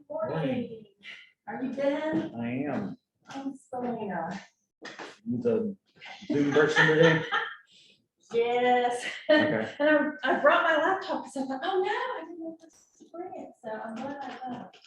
Morning. Are you Ben? I am. I'm Selina. You the Zoom person today? Yes. Okay. And I brought my laptop because I thought, oh no, I didn't know this to bring it. So I'm glad I got it.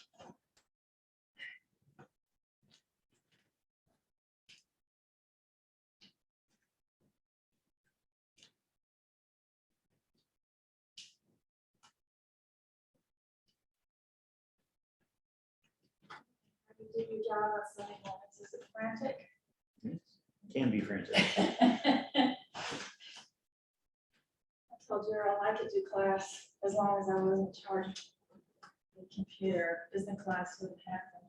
You did your job of setting limits. Is it frantic? Can be frantic. I told Gerald I could do class as long as I wasn't charged the computer. Business class wouldn't happen.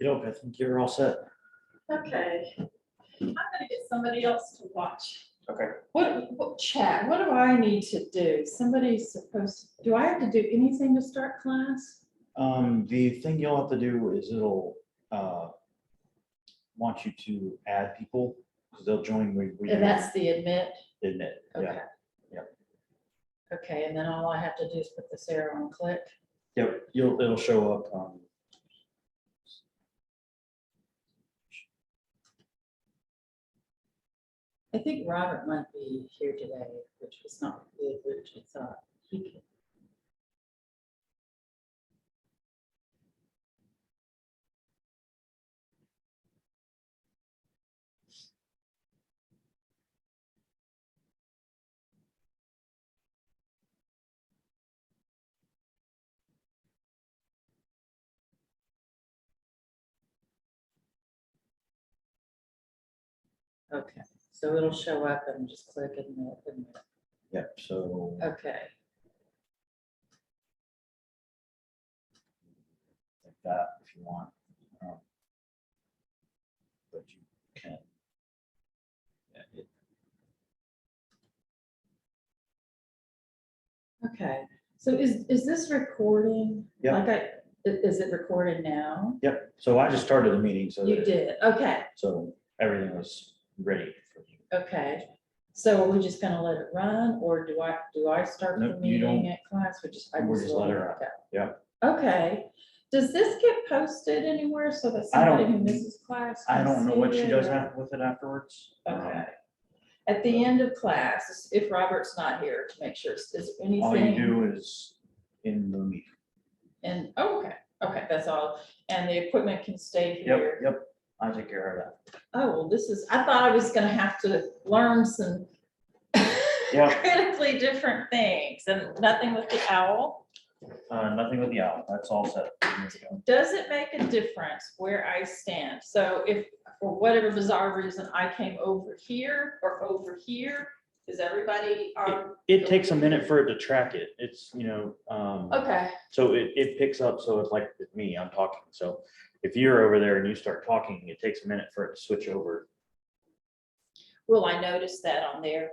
I think you're all set. Okay. I'm gonna get somebody else to watch. Okay. What chat? What do I need to do? Somebody's supposed, do I have to do anything to start class? The thing you'll have to do is it'll want you to add people because they'll join. And that's the admit? Admit. Okay. Yeah. Yep. Okay, and then all I have to do is put this arrow and click. Yep. It'll show up. I think Robert might be here today, which was not good, which I thought he could. Okay, so it'll show up and just click admit. Yep. So. Okay. Like that if you want. But you can. Yeah, Okay, so is this recording? Yep. Like is it recorded now? Yep. So I just started the meeting. So You that- did, okay, So everything was ready for you. okay. So are we just gonna let it run, or do I start the Nope, you meeting don't. at class? We're just Let her out. go. Yeah. Okay, does this get posted anywhere so that I don't- somebody who misses class? I can don't know see what she it, does or- with it afterwards. Okay. At the end of class, if Robert's not here, to make sure, is anything? All you do is in the meeting. And, oh, okay, that's all. And the equipment can stay here. Yep. I take care of that. Oh, well, I thought I was gonna have to learn some critically different things, and nothing with the owl. Nothing with the owl. That's all set. Here we go. Does it make a difference where I stand? So if, for whatever bizarre reason, I came over here or over here, is everybody on? It takes a minute for it to track it. It's, Okay, so it picks up. So it's like with me, I'm talking. So if you're over there and you start talking, it takes a minute for it to switch over. will I notice that on there?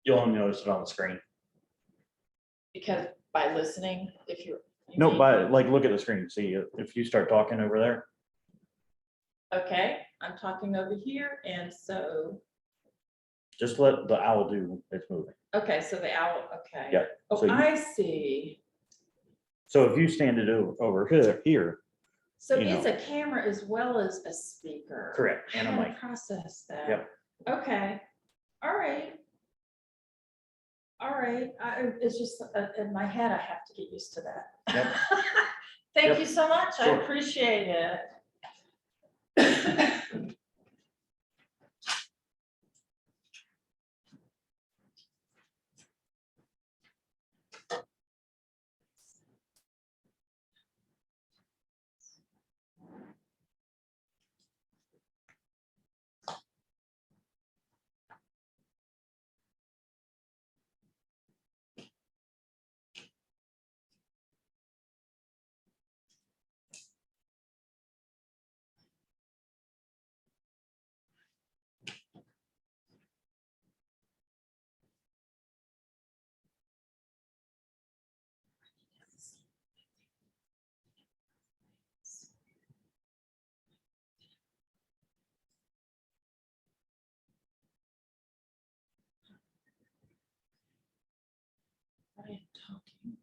You'll only notice it on the screen. Because by listening, if you're. No, but like, look at the screen. See, if you start talking over there. Okay, I'm talking over here, and so, Just let the owl do its moving. okay, so the owl, okay. Yeah, Oh, so you- I see. So if you stand it over here, So you it's know. a camera as well as a speaker. Correct, and a How to mic. process that. Yep. Okay, all right. All right, it's just in my head, I have to get used to that. Yep. Thank Yep. you so much, I Sure. appreciate it. talking.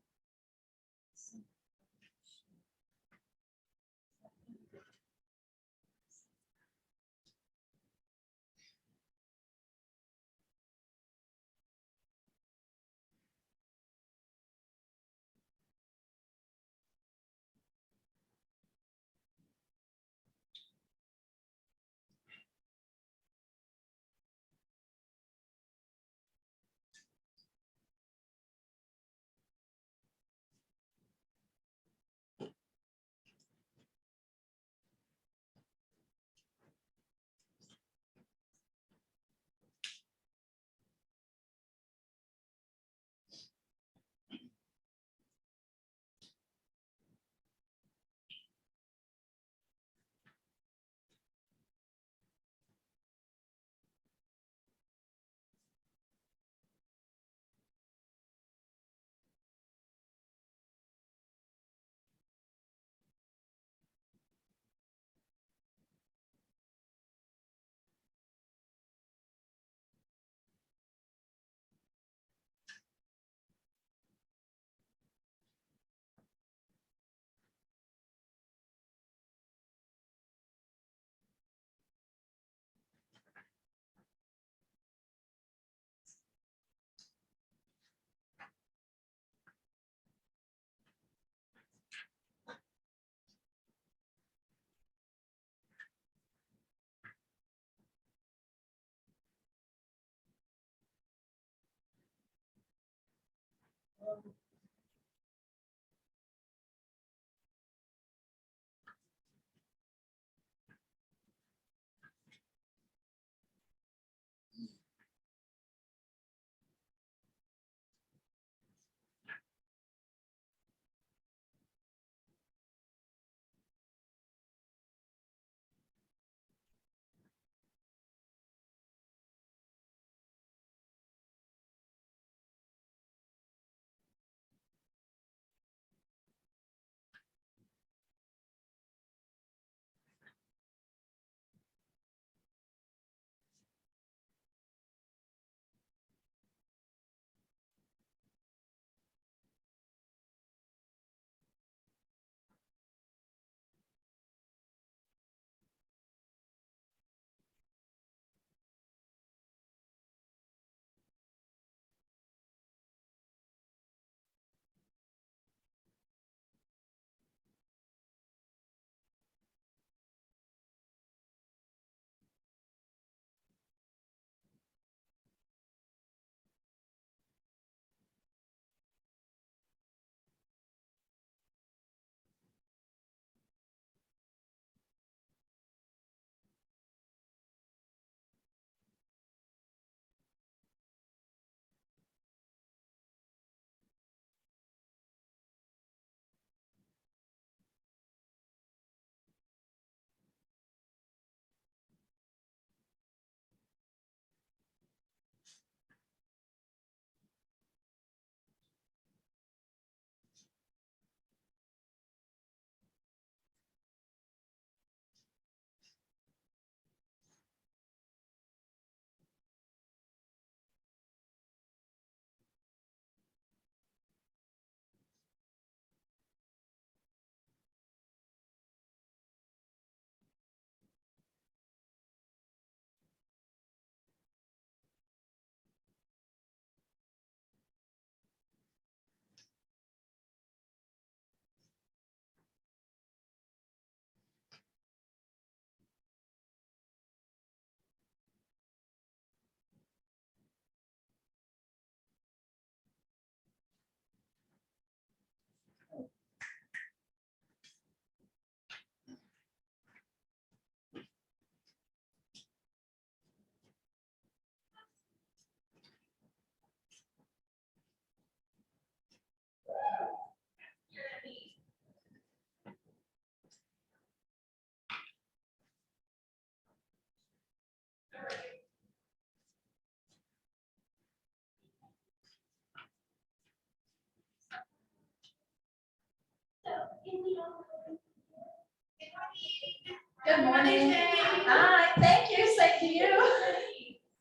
Good morning. Hi, thank you. Same to you.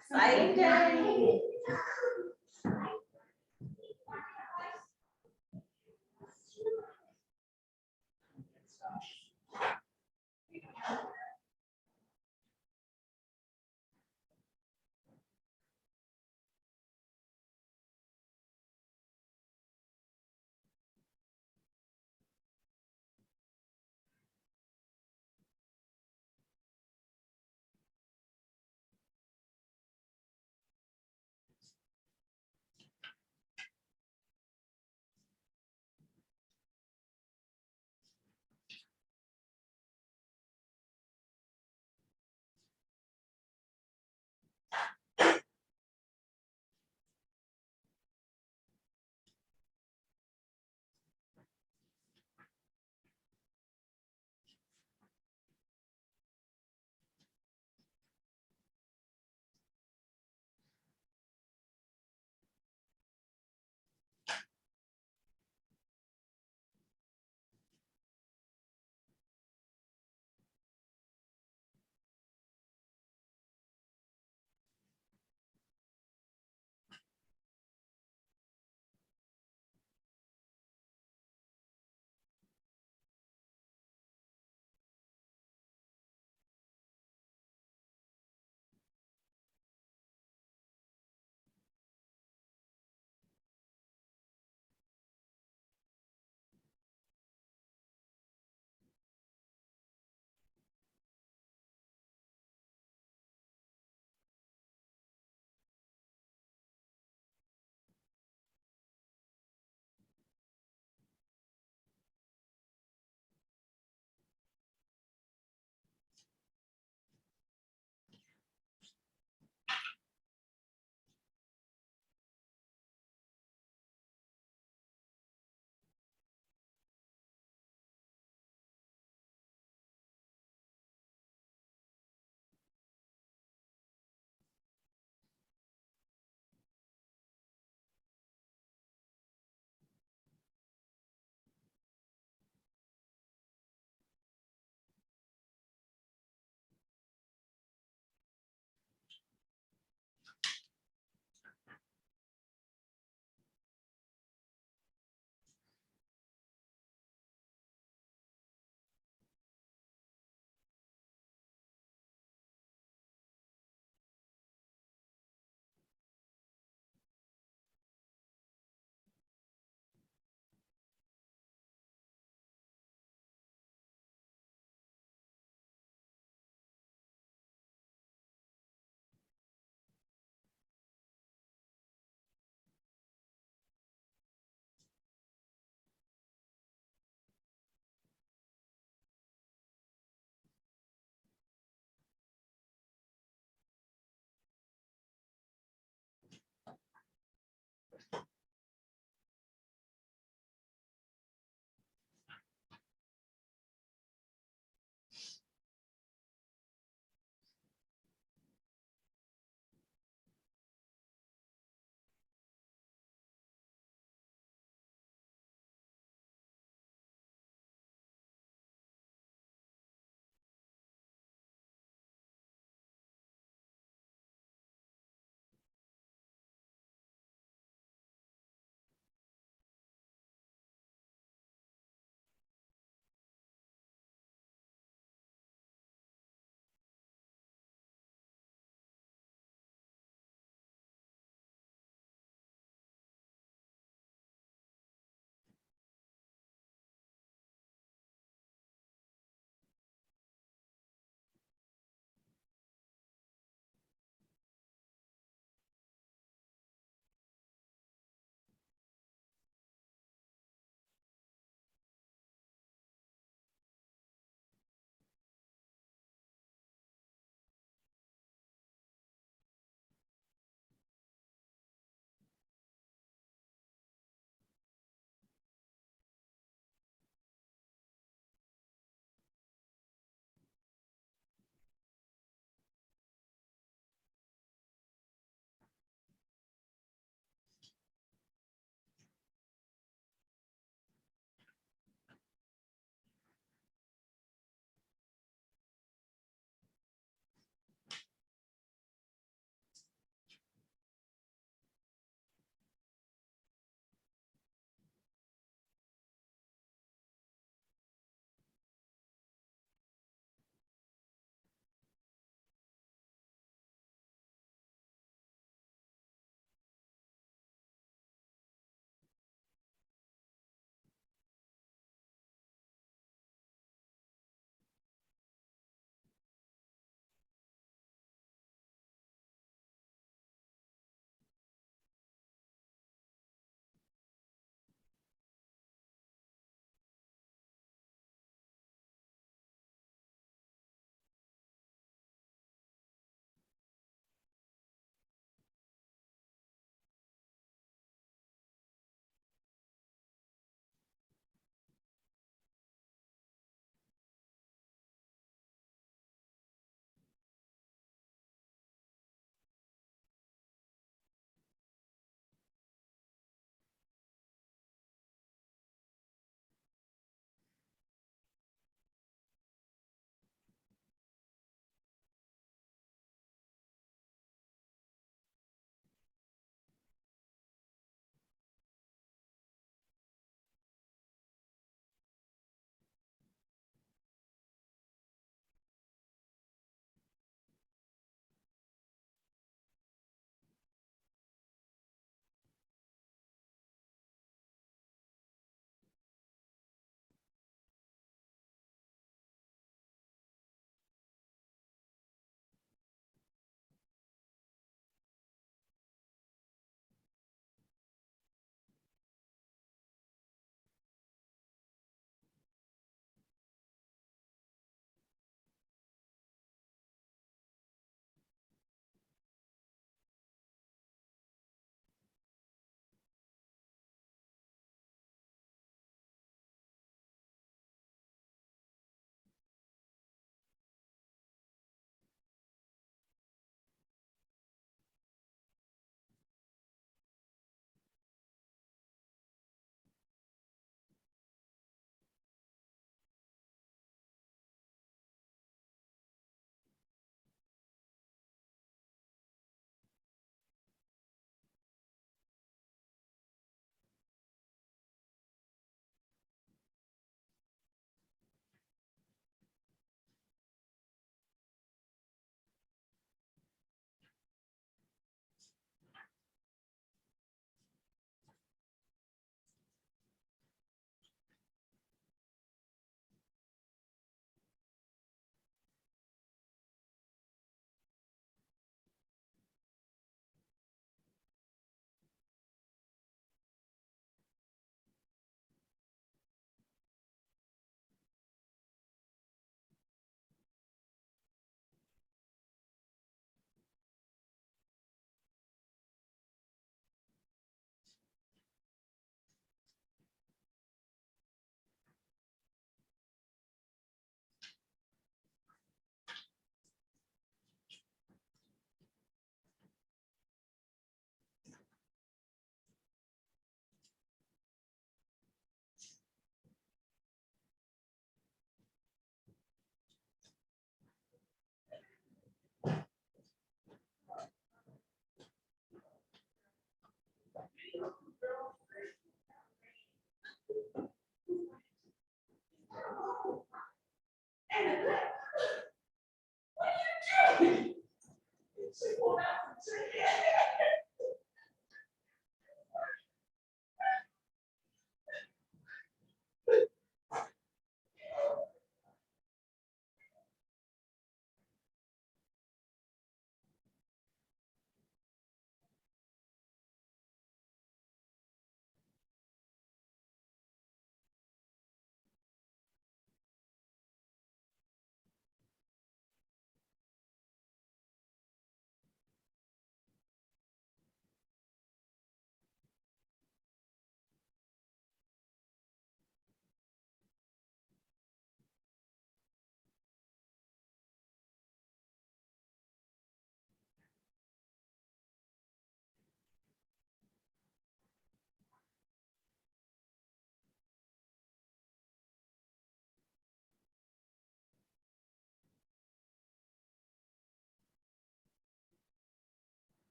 Exciting day.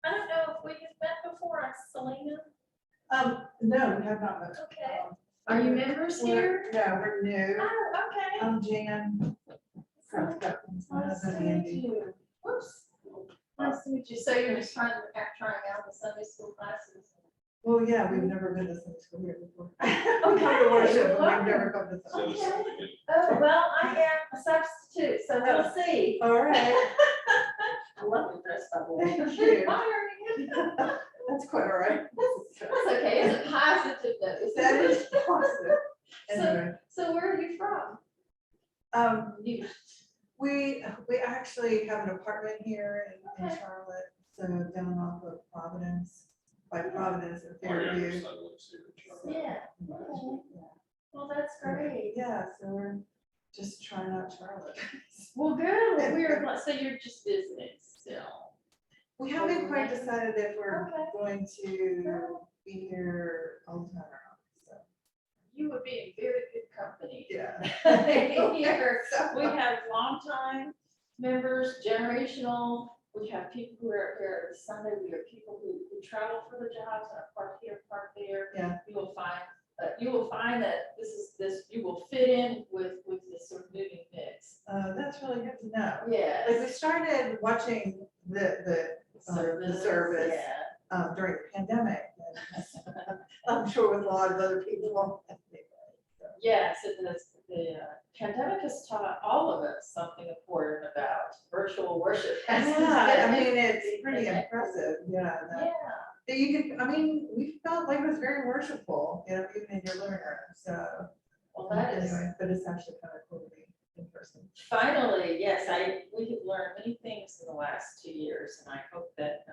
I don't know if we have met before, Selena. No, we have not met. Okay. Are you members here? No, we're new. Oh, okay. I'm Jan. My Nice to husband meet Andy. you. Whoops. Nice to meet you. So you're just trying out the Sunday school classes? Well, yeah, we've never been to Sunday school here before. We Okay. come to worship, but Well, we've never come to Sunday school. Okay. Oh, well, I am a substitute, so we'll see. All right. I love your dress, by the way. Thank you. Admiring. That's quite all right. That's okay. It's a positive note. isn't That it? is positive. Anyway, So where are you from? You. we actually have an apartment here in Okay. Charlotte, so down off of Providence, by Providence and Fairview. Yeah. Okay. Well, that's great. Yeah, so we're just trying out Charlotte. Well, good. Well, so you're just visiting still. We haven't quite decided if we're Okay. going to be here all the time or not, so, You would be in very good company. yeah. Here, we have longtime members, generational. We have people who are here every Sunday. We have people who travel for their jobs and are part here, part there. Yeah. You will find that you will fit in with this sort of moving mix. That's really good to know. Yes. Like, we started watching the service. Yeah. During the pandemic, and I'm sure with a lot of other people. Yes, the pandemic has taught all of us something important about virtual worship. Yeah, I mean, it's pretty impressive, yeah. Yeah. That you can, I mean, we felt like it was very worshipful, you know, even in your living room, so. Well, that is, Anyway, but it's actually kind of cool to be in person. finally, yes, we have learned many things in the last 2 years, and I hope that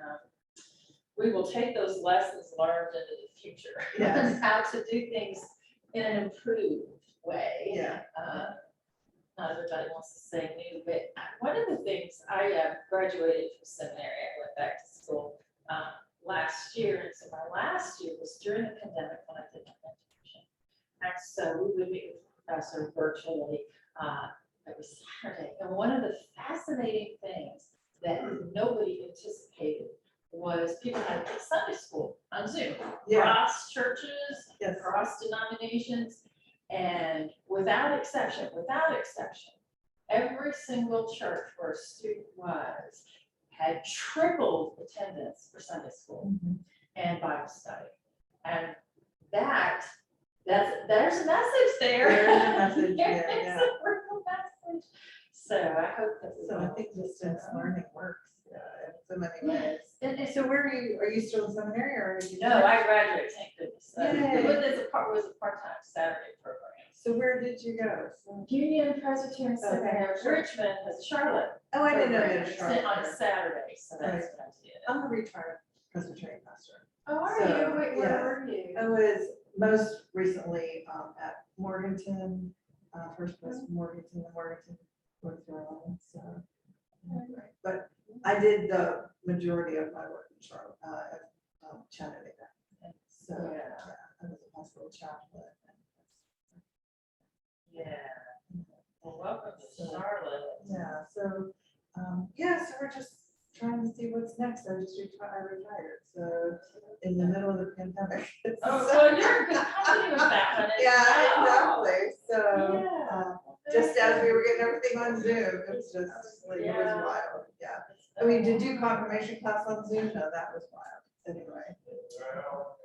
we will take those lessons learned into the future. Yes. How to do things in an improved way. Yeah. Not everybody wants to say new, but one of the things, I graduated from seminary, I went back to school last year, and so my last year was during the pandemic when I did my internship. And so we would meet with the professor virtually every Saturday. And one of the fascinating things that nobody anticipated was people had Sunday school on Zoom, Yeah. across churches, Yes. across denominations, and without exception, every single church where a student was had tripled attendance for Sunday school Mhm. and Bible study. And there's a message there. There is a message there, There is yeah. a real message. So I hope that. So I think distance learning works, in so many Yes. ways. And So where are you still in seminary or? did you- no, I graduated, thank goodness. Yay. It was a part-time Saturday program. So where did you go? So- Union Presbyterian Seminary, sure. Richmond, has Charlotte. Oh, I didn't know program. that. It's Charlotte. on a Saturday, so that's what I did. I'm a retired Presbyterian pastor. Oh, are So, you? Wait, yeah. where were you? I was most recently at Morganton, First Pres Morganton, North Carolina, so. Okay. But I did the majority of my work in Charlotte, Chattanooga. So, Yeah. yeah, I was a hospital chaplain. Yeah. Well, welcome to So, Charlotte. Yeah, so, so we're just trying to see what's next. I retired, so in the middle of the pandemic. Oh, so you're in good company with that one. as Yeah, well. exactly. So, Yeah. just as we were getting everything on Zoom, it's just like, it was Yeah. wild, yeah. I mean, to do confirmation class on Zoom, no, that was wild, anyway.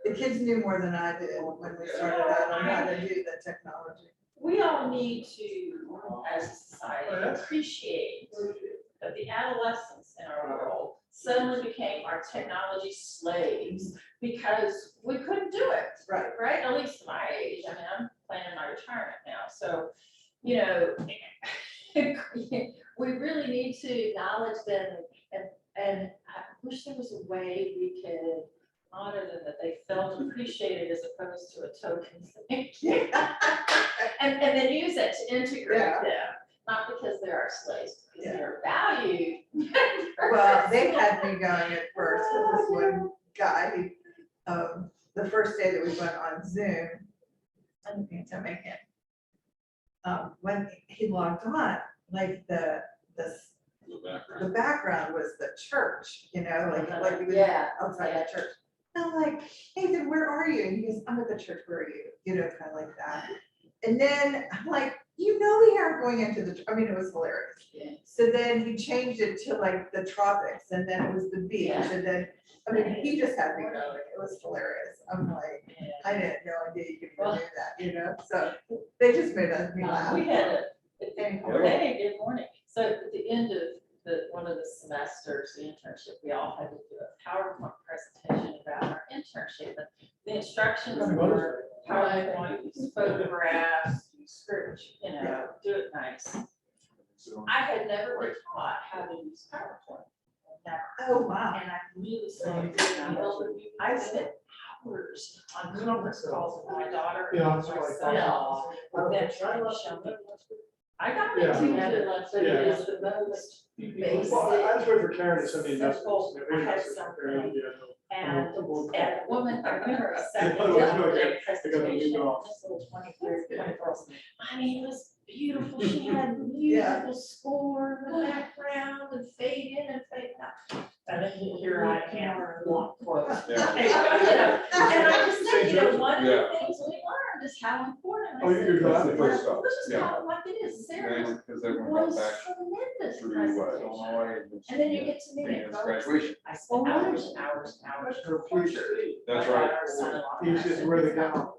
The kids knew more than I did when we started out on how to do the technology. We all need to, as a society, appreciate that the adolescents in our world suddenly became our technology slaves because we couldn't do it. Right. Right, at least my age, I mean, I'm planning my retirement now, so, we really need to acknowledge them, and I wish there was a way we could honor them, that they felt appreciated as opposed to a token thing. And then use it to integrate Yeah. them, not because they're our slaves, because Yeah. they're valued. Well, they had me going at first with this one guy, the first day that we went on Zoom, and the pandemic hit. when he logged on, like the background was the church, you know, like he was Yeah, outside yeah. the church. And I'm like, Nathan, where are you? And he goes, I'm at the church, where are you? You know, kind of like that. And then I'm like, you know, we aren't going into the, I mean, it was hilarious. Yeah. So then he changed it to like the tropics, and then it was the beach, Yeah. and then, I mean, he just had me going, it was hilarious. I'm like, Yeah. I didn't know idea you could even do that, you know, so they just made me laugh. We had a, Anyhow. hey, good morning. So at the end of one of the semesters, the internship, we all had to do a PowerPoint presentation about our internship. And the instructions were PowerPoint, use photographs, use script, you know, do it nice. I had never been taught how to use PowerPoint. Never. Oh, wow. And I really started doing it. I spent hours on conference calls with my daughter and my son. With them trying to show me. I got it together, but it is the most basic. Well, I just wait for Karen to send me a message. Simple. I had something. And a woman, I remember a second Otherwise, presentation, this I gotta little 24. I mean, it was beautiful. She had beautiful score in the background and fade in and fade out. And then here I am, block quotes. Yeah. And I just said, you know, one of the things we learned is how important. I Oh, said, you're That's the first stuff, This is yeah. kind of like it is. Sarah Because everyone got was back tremendous through presentation. Illinois. And then you get to meet it. Freedom's graduation. I spent hours and hours and hours. That's right. He's just where they go.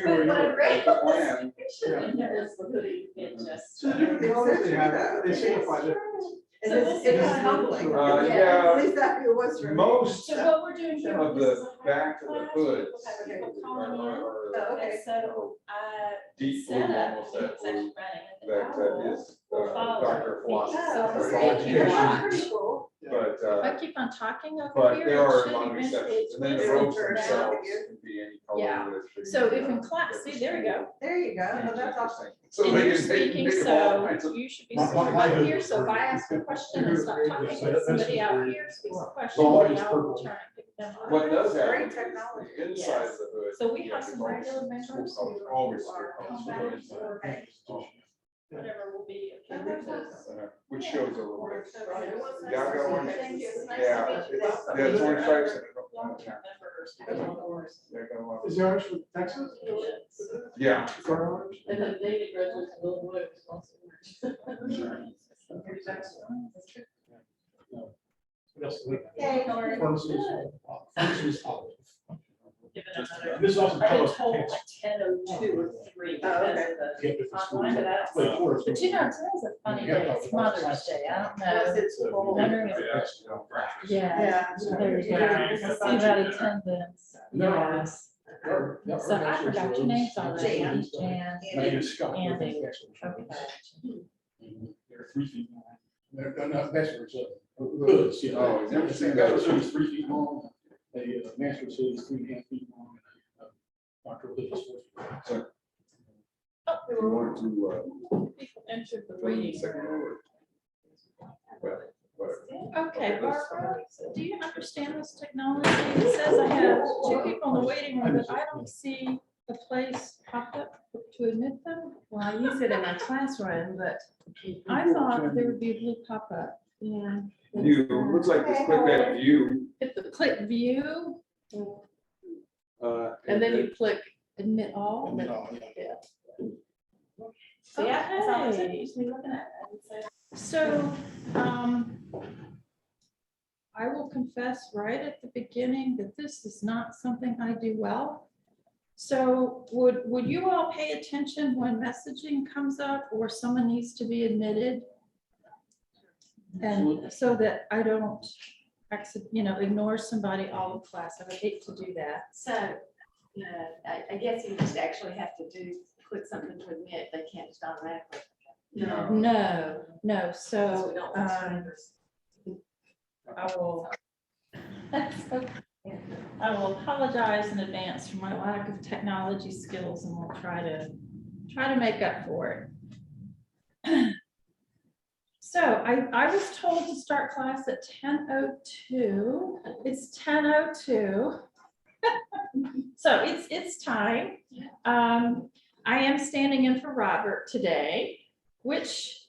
But what a great Plan. picture in there is the hoodie, it just. So different colors they have, they signify difference. And So it's, we'll it's see. humbling. Yeah. At least that it was for me. Most So what we're doing here. of this is the a back of the class, hoods people have people are, calling in. are, Oh, are okay. And so I deep blue, set up, almost it's that actually blue, running, and the that owl is will follow Dr. me. Philosophy. Oh, Dr. great. Education. Yeah, pretty cool. But, If I keep on talking over but here, there it are a should lot of eventually exceptions, and then the twist ropes it themselves now. can be any color. Yeah. that should So be, if in class, see, there we go. There you go. Oh, that's awesome. So And they you're can, they can speaking, pick up all kinds so of. you should be My- sitting my right hood here, was so if I very- ask a question and very stop good. talking, So this somebody is out very- here speaks a well, question, all and is I'll purple. try and pick them up. What does happen Great is technology. the inside of the hood. So we yeah, have some it's always regular school members colors, who always are school on colors. that, or Okay. Whatever will be. Oh, that's awesome. Which shows a little bit. Yeah, Yeah, I've got one. Thank you. It's nice Yeah, to meet it's, you. yeah, it's orange stripes in it. Long-term members. Yeah, got a lot. Is there orange from Texas? Yeah. Car orange? And then David graduates in Illinois, Wisconsin. Hey, Lauren. Pharmacies, olive. Give it another- This is also. I've been told like 10:02 or 3 Oh, because okay. of the Get different schools. online, but I don't. Like four. But you know, today's a funny day, it's Mother's Day, I don't know. Was it cool? Wondering if- Yeah, Yeah. there you go, see about attendance, yes. So I forgot your names already, Jan. Jan, Maybe Scott. Andy. Okay. okay. They're 3 feet long. They're not bachelor's, hoods, yeah. Oh, I've never seen Bachelor's those. hood is 3 feet long, a master's hood is 3.5 feet long, and a doctoral hood is 4 feet long. If you wanted to, People entered the waiting second room. over. But, Okay, Barbara, do you understand this technology? It says I have 2 people in the waiting room, but I don't see the place popped up to admit them. Well, I use it in my classroom, but I thought there would be a blue pop-up. yeah. view, looks like this quick that view. Hit the click view, and then you click admit all. And then, yeah. So yeah, that's all it's Okay. usually looking at. I would say. So, I will confess right at the beginning that this is not something I do well. So would you all pay attention when messaging comes up or someone needs to be admitted? And so that I don't, ignore somebody all of class. I would hate to do that. So, I guess you just actually have to click something to admit, they can't just automatically. No. No, no, Because so, we don't want strangers. I will. I will apologize in advance for my lack of technology skills and we'll try to make up for it. So I was told to start class at 10:02. It's 10:02. So it's time. I am standing in for Robert today, which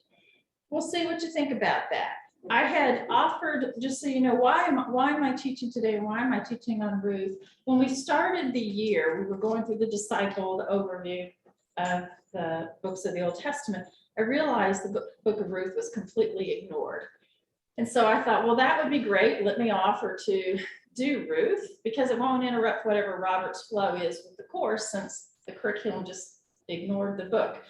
we'll see what you think about that. I had offered, just so you know, why am I teaching today and why am I teaching on Ruth? When we started the year, we were going through the disciple, the overview of the books of the Old Testament. I realized the book of Ruth was completely ignored. And so I thought, well, that would be great. Let me offer to do Ruth because it won't interrupt whatever Robert's flow is with the course since the curriculum just ignored the book.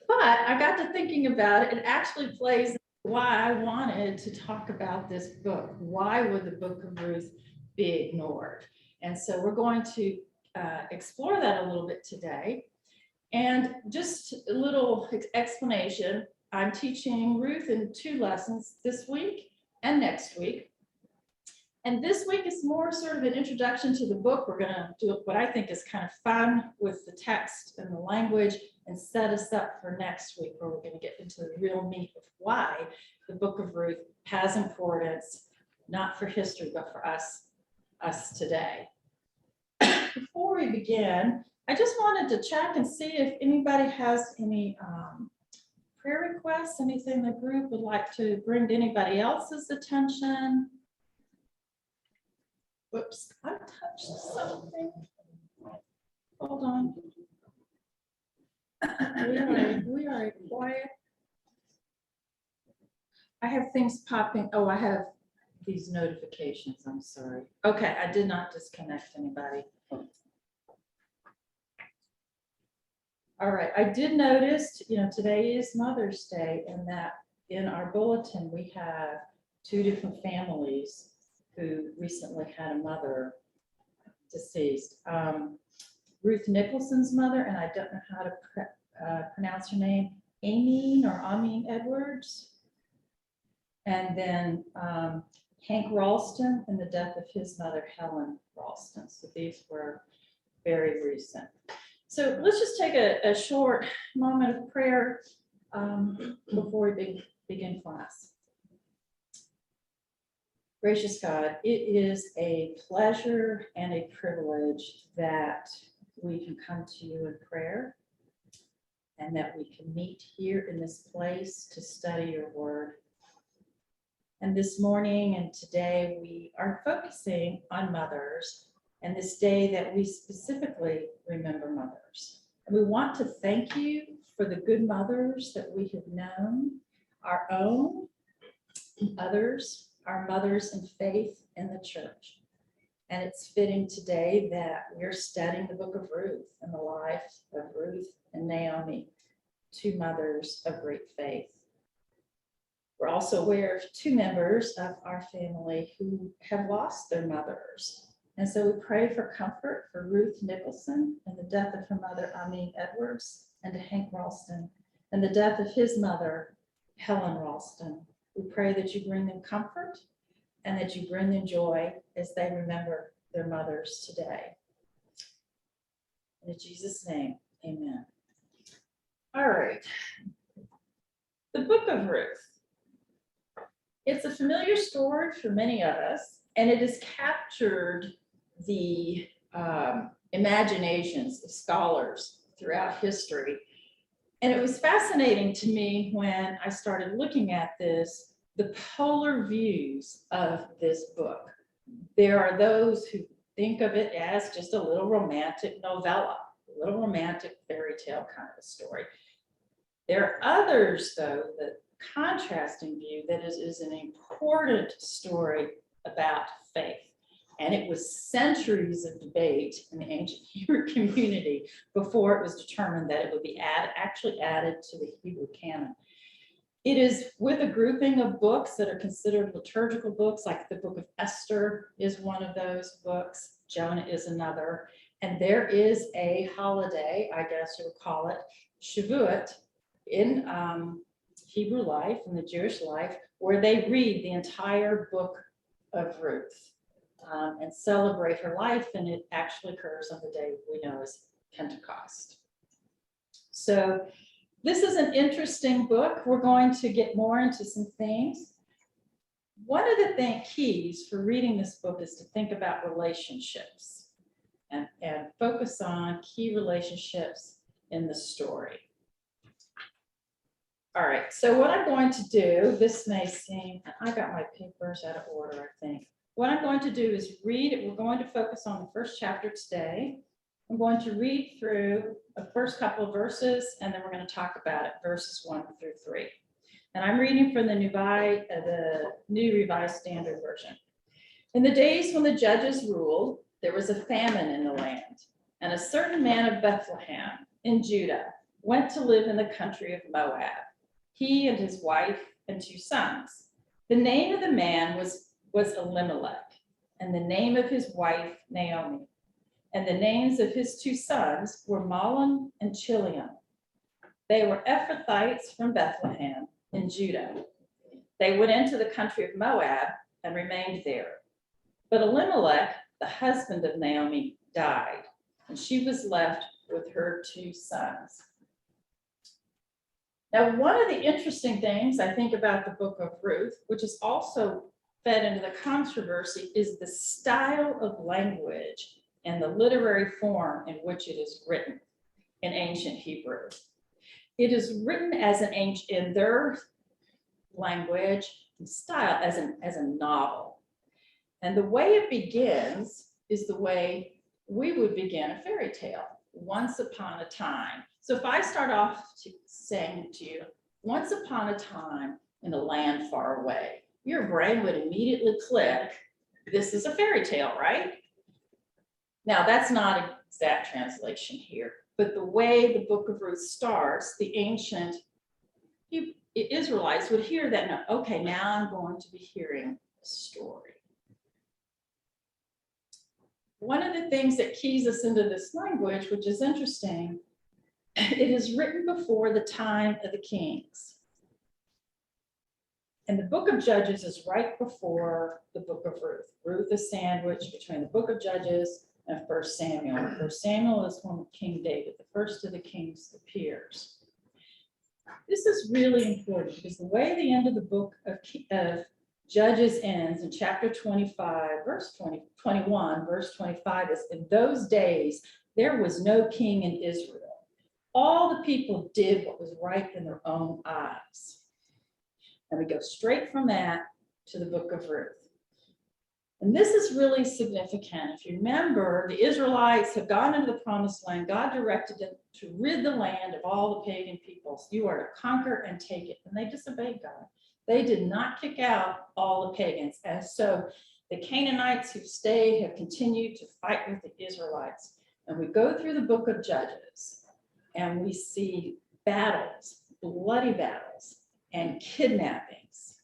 But I got to thinking about it. It actually plays why I wanted to talk about this book. Why would the book of Ruth be ignored? And so we're going to explore that a little bit today. And just a little explanation. I'm teaching Ruth in 2 lessons this week and next week. And this week is more sort of an introduction to the book. We're going to do what I think is kind of fun with the text and the language and set us up for next week where we're going to get into the real meat of why the book of Ruth has importance, not for history, but for us today. Before we begin, I just wanted to check and see if anybody has any prayer requests, anything the group would like to bring to anybody else's attention. Whoops, I touched something. Hold on. We are quiet. I have things popping. Oh, I have these notifications. I'm sorry. Okay, I did not disconnect anybody. All right, I did notice, today is Mother's Day and that in our bulletin, we have 2 different families who recently had a mother deceased. Ruth Nicholson's mother, and I don't know how to pronounce her name, Amin Edwards. And then Hank Ralston and the death of his mother, Helen Ralston. So these were very recent. So let's just take a short moment of prayer before we begin class. Gracious God, it is a pleasure and a privilege that we can come to you in prayer and that we can meet here in this place to study your word. And this morning and today we are focusing on mothers and this day that we specifically remember mothers. And we want to thank you for the good mothers that we have known, our own, others, our mothers in faith in the church. And it's fitting today that we're studying the book of Ruth and the life of Ruth and Naomi, 2 mothers of great faith. We're also aware of 2 members of our family who have lost their mothers. And so we pray for comfort for Ruth Nicholson and the death of her mother, Amin Edwards, and to Hank Ralston and the death of his mother, Helen Ralston. We pray that you bring them comfort and that you bring them joy as they remember their mothers today. In Jesus' name, amen. All right. The book of Ruth. It's a familiar story for many of us, and it has captured the imaginations of scholars throughout history. And it was fascinating to me when I started looking at this, the polar views of this book. There are those who think of it as just a little romantic novella, a little romantic fairy tale kind of a story. There are others, though, the contrasting view that is an important story about faith. And it was centuries of debate in the ancient Hebrew community before it was determined that it would be actually added to the Hebrew canon. It is with a grouping of books that are considered liturgical books, like the Book of Esther is one of those books, Jonah is another, and there is a holiday, I guess you would call it, Shavuot, in Hebrew life, in the Jewish life, where they read the entire book of Ruth. And celebrate her life, and it actually occurs on the day we know as Pentecost. So this is an interesting book. We're going to get more into some things. One of the keys for reading this book is to think about relationships and focus on key relationships in the story. All right, so what I'm going to do, this may seem, I got my papers out of order, I think. What I'm going to do is read it. We're going to focus on the first chapter today. I'm going to read through the first couple of verses, and then we're going to talk about it, verses 1 through 3. And I'm reading from the New Revised Standard Version. In the days when the judges ruled, there was a famine in the land, and a certain man of Bethlehem in Judah went to live in the country of Moab, he and his wife and 2 sons. The name of the man was Elimelech, and the name of his wife Naomi. And the names of his 2 sons were Mahlon and Chilion. They were Ephrathites from Bethlehem in Judah. They went into the country of Moab and remained there. But Elimelech, the husband of Naomi, died, and she was left with her 2 sons. Now, one of the interesting things I think about the book of Ruth, which is also fed into the controversy, is the style of language and the literary form in which it is written in ancient Hebrew. It is written as an ancient, in their language and style, as a novel. And the way it begins is the way we would begin a fairy tale, once upon a time. So if I start off saying to you, once upon a time in a land far away, your brain would immediately click, this is a fairy tale, right? Now, that's not an exact translation here, but the way the book of Ruth starts, the ancient Israelites would hear that, no, okay, now I'm going to be hearing a story. One of the things that keys us into this language, which is interesting, it is written before the time of the kings. And the book of Judges is right before the book of Ruth. Ruth is sandwiched between the book of Judges and 1 Samuel. 1 Samuel is when King David, the first of the kings, appears. This is really important because the way the end of the book of Judges ends in chapter 25, verse 21, verse 25 is, in those days, there was no king in Israel. All the people did what was right in their own eyes. And we go straight from that to the book of Ruth. And this is really significant. If you remember, the Israelites have gone into the promised land. God directed them to rid the land of all the pagan peoples. You are to conquer and take it. And they disobeyed God. They did not kick out all the pagans. And so the Canaanites who stayed have continued to fight with the Israelites. And we go through the book of Judges and we see battles, bloody battles, and kidnappings.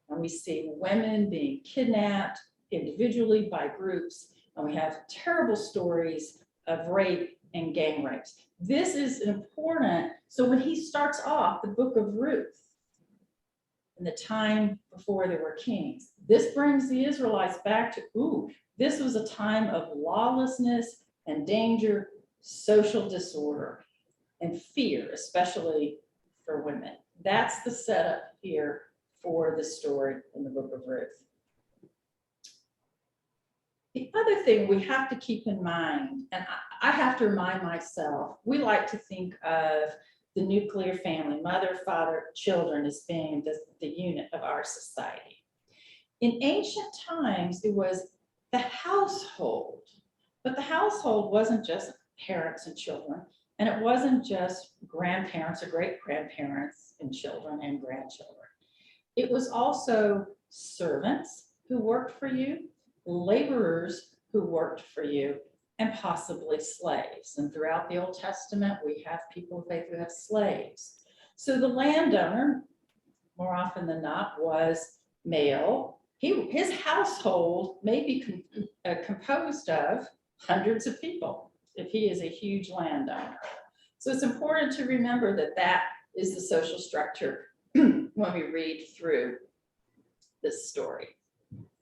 And we see women being kidnapped individually by groups. And we have terrible stories of rape and gang rapes. This is important. So when he starts off the book of Ruth, in the time before there were kings, this brings the Israelites back to, this was a time of lawlessness and danger, social disorder, and fear, especially for women. That's the setup here for the story in the book of Ruth. The other thing we have to keep in mind, and I have to remind myself, we like to think of the nuclear family, mother, father, children, as being the unit of our society. In ancient times, it was the household, but the household wasn't just parents and children, and it wasn't just grandparents or great-grandparents and children and grandchildren. It was also servants who worked for you, laborers who worked for you, and possibly slaves. And throughout the Old Testament, we have people who have slaves. So the landowner, more often than not, was male. His household may be composed of hundreds of people if he is a huge landowner. So it's important to remember that that is the social structure when we read through this story.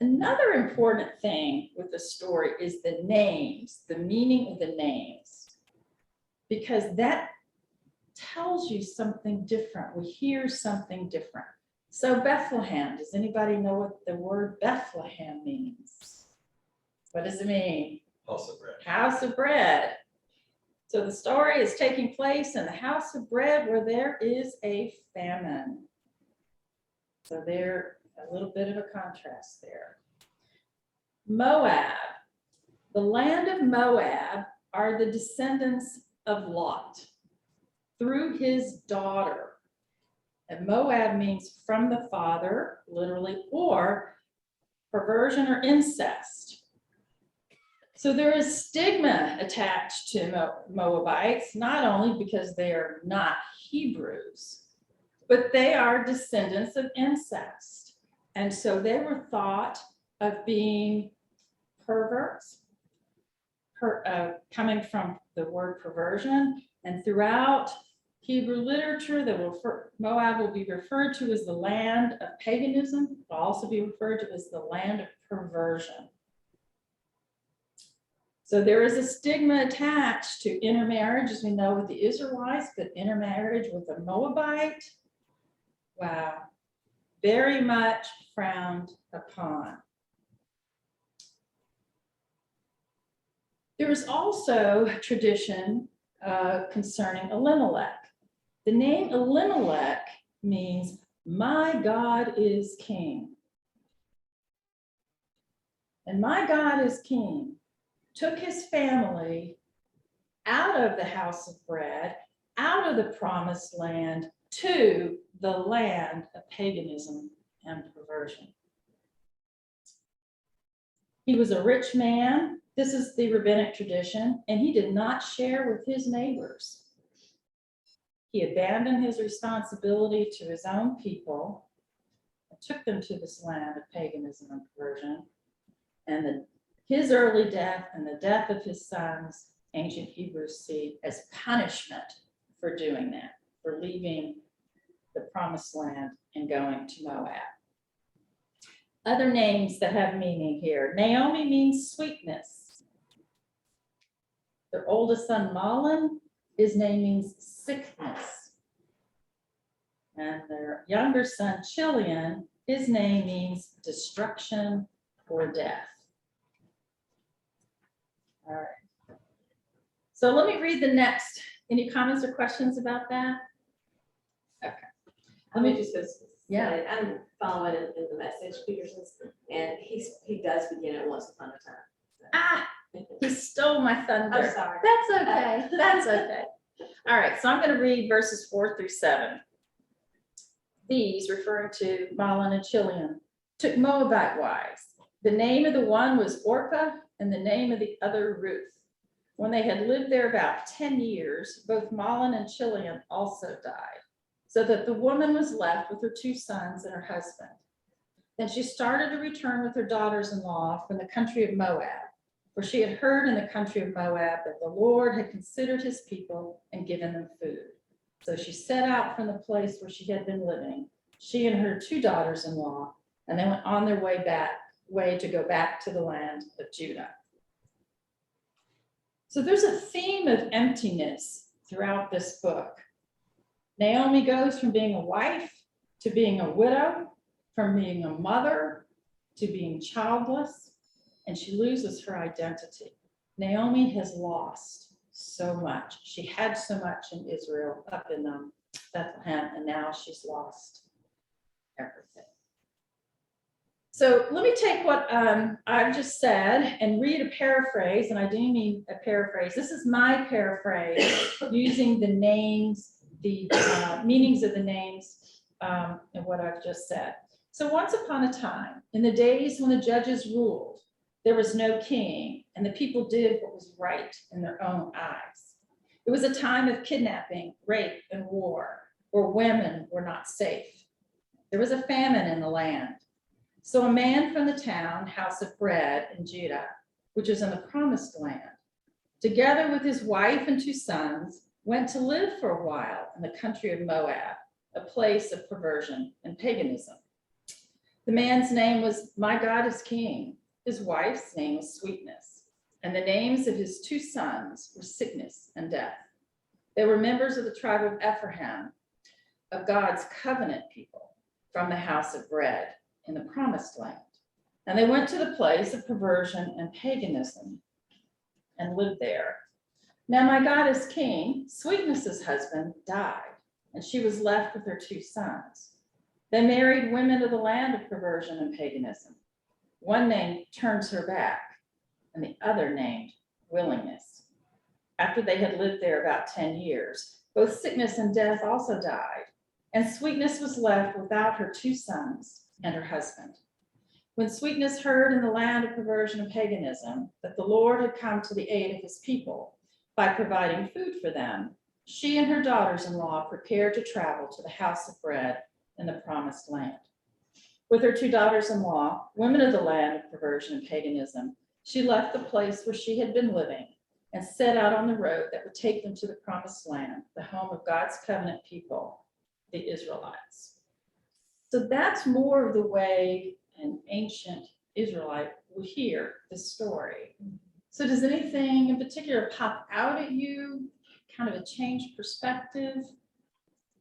Another important thing with the story is the names, the meaning of the names, because that tells you something different. We hear something different. So Bethlehem, does anybody know what the word Bethlehem means? What does it mean? House of bread. House of bread. So the story is taking place in the house of bread where there is a famine. So there, a little bit of a contrast there. Moab. The land of Moab are the descendants of Lot through his daughter. And Moab means from the father, literally, or perversion or incest. So there is stigma attached to Moabites, not only because they are not Hebrews, but they are descendants of incest. And so they were thought of being perverts, coming from the word perversion. And throughout Hebrew literature, Moab will be referred to as the land of paganism, will also be referred to as the land of perversion. So there is a stigma attached to intermarriage, as we know with the Israelites, but intermarriage with a Moabite, wow, very much frowned upon. There is also tradition concerning Elimelech. The name Elimelech means my God is king. And my God is king took his family out of the house of bread, out of the promised land, to the land of paganism and perversion. He was a rich man. This is the rabbinic tradition, and he did not share with his neighbors. He abandoned his responsibility to his own people and took them to this land of paganism and perversion. And his early death and the death of his sons, ancient Hebrews see as punishment for doing that, for leaving the promised land and going to Moab. Other names that have meaning here. Naomi means sweetness. Their oldest son, Mahlon, his name means sickness. And their younger son, Chilion, his name means destruction or death. All right. So let me read the next. Any comments or questions about that? Okay. Let me just, Yeah. say, I'm following in the message, Peterson's, and he does begin at once upon a time. Ah, he stole my thunder. I'm sorry. That's okay. That's okay. All right, so I'm going to read verses 4 through 7. These, referring to Mahlon and Chilion, took Moabite wives. The name of the one was Orpah, and the name of the other Ruth. When they had lived there about 10 years, both Mahlon and Chilion also died, so that the woman was left with her 2 sons and her husband. Then she started to return with her daughters-in-law from the country of Moab, for she had heard in the country of Moab that the Lord had considered his people and given them food. So she set out from the place where she had been living, she and her 2 daughters-in-law, and they went on their way to go back to the land of Judah. So there's a theme of emptiness throughout this book. Naomi goes from being a wife to being a widow, from being a mother to being childless, and she loses her identity. Naomi has lost so much. She had so much in Israel, up in Bethlehem, and now she's lost everything. So let me take what I've just said and read a paraphrase, and I do mean a paraphrase. This is my paraphrase using the names, the meanings of the names and what I've just said. So once upon a time, in the days when the judges ruled, there was no king, and the people did what was right in their own eyes. It was a time of kidnapping, rape, and war, where women were not safe. There was a famine in the land. So a man from the town, House of Bread in Judah, which is in the promised land, together with his wife and 2 sons, went to live for a while in the country of Moab, a place of perversion and paganism. The man's name was My God is King. His wife's name was Sweetness, and the names of his 2 sons were Sickness and Death. They were members of the tribe of Ephraim, of God's covenant people, from the house of bread in the promised land. And they went to the place of perversion and paganism and lived there. Now my goddess king, Sweetness's husband, died, and she was left with her 2 sons. They married women of the land of perversion and paganism. One named Turns Her Back, and the other named Willingness. After they had lived there about 10 years, both sickness and death also died, and Sweetness was left without her 2 sons and her husband. When Sweetness heard in the land of perversion and paganism that the Lord had come to the aid of his people by providing food for them, she and her daughters-in-law prepared to travel to the house of bread in the promised land. With her 2 daughters-in-law, women of the land of perversion and paganism, she left the place where she had been living and set out on the road that would take them to the promised land, the home of God's covenant people, the Israelites. So that's more of the way an ancient Israelite would hear the story. So does anything in particular pop out at you? Kind of a changed perspective?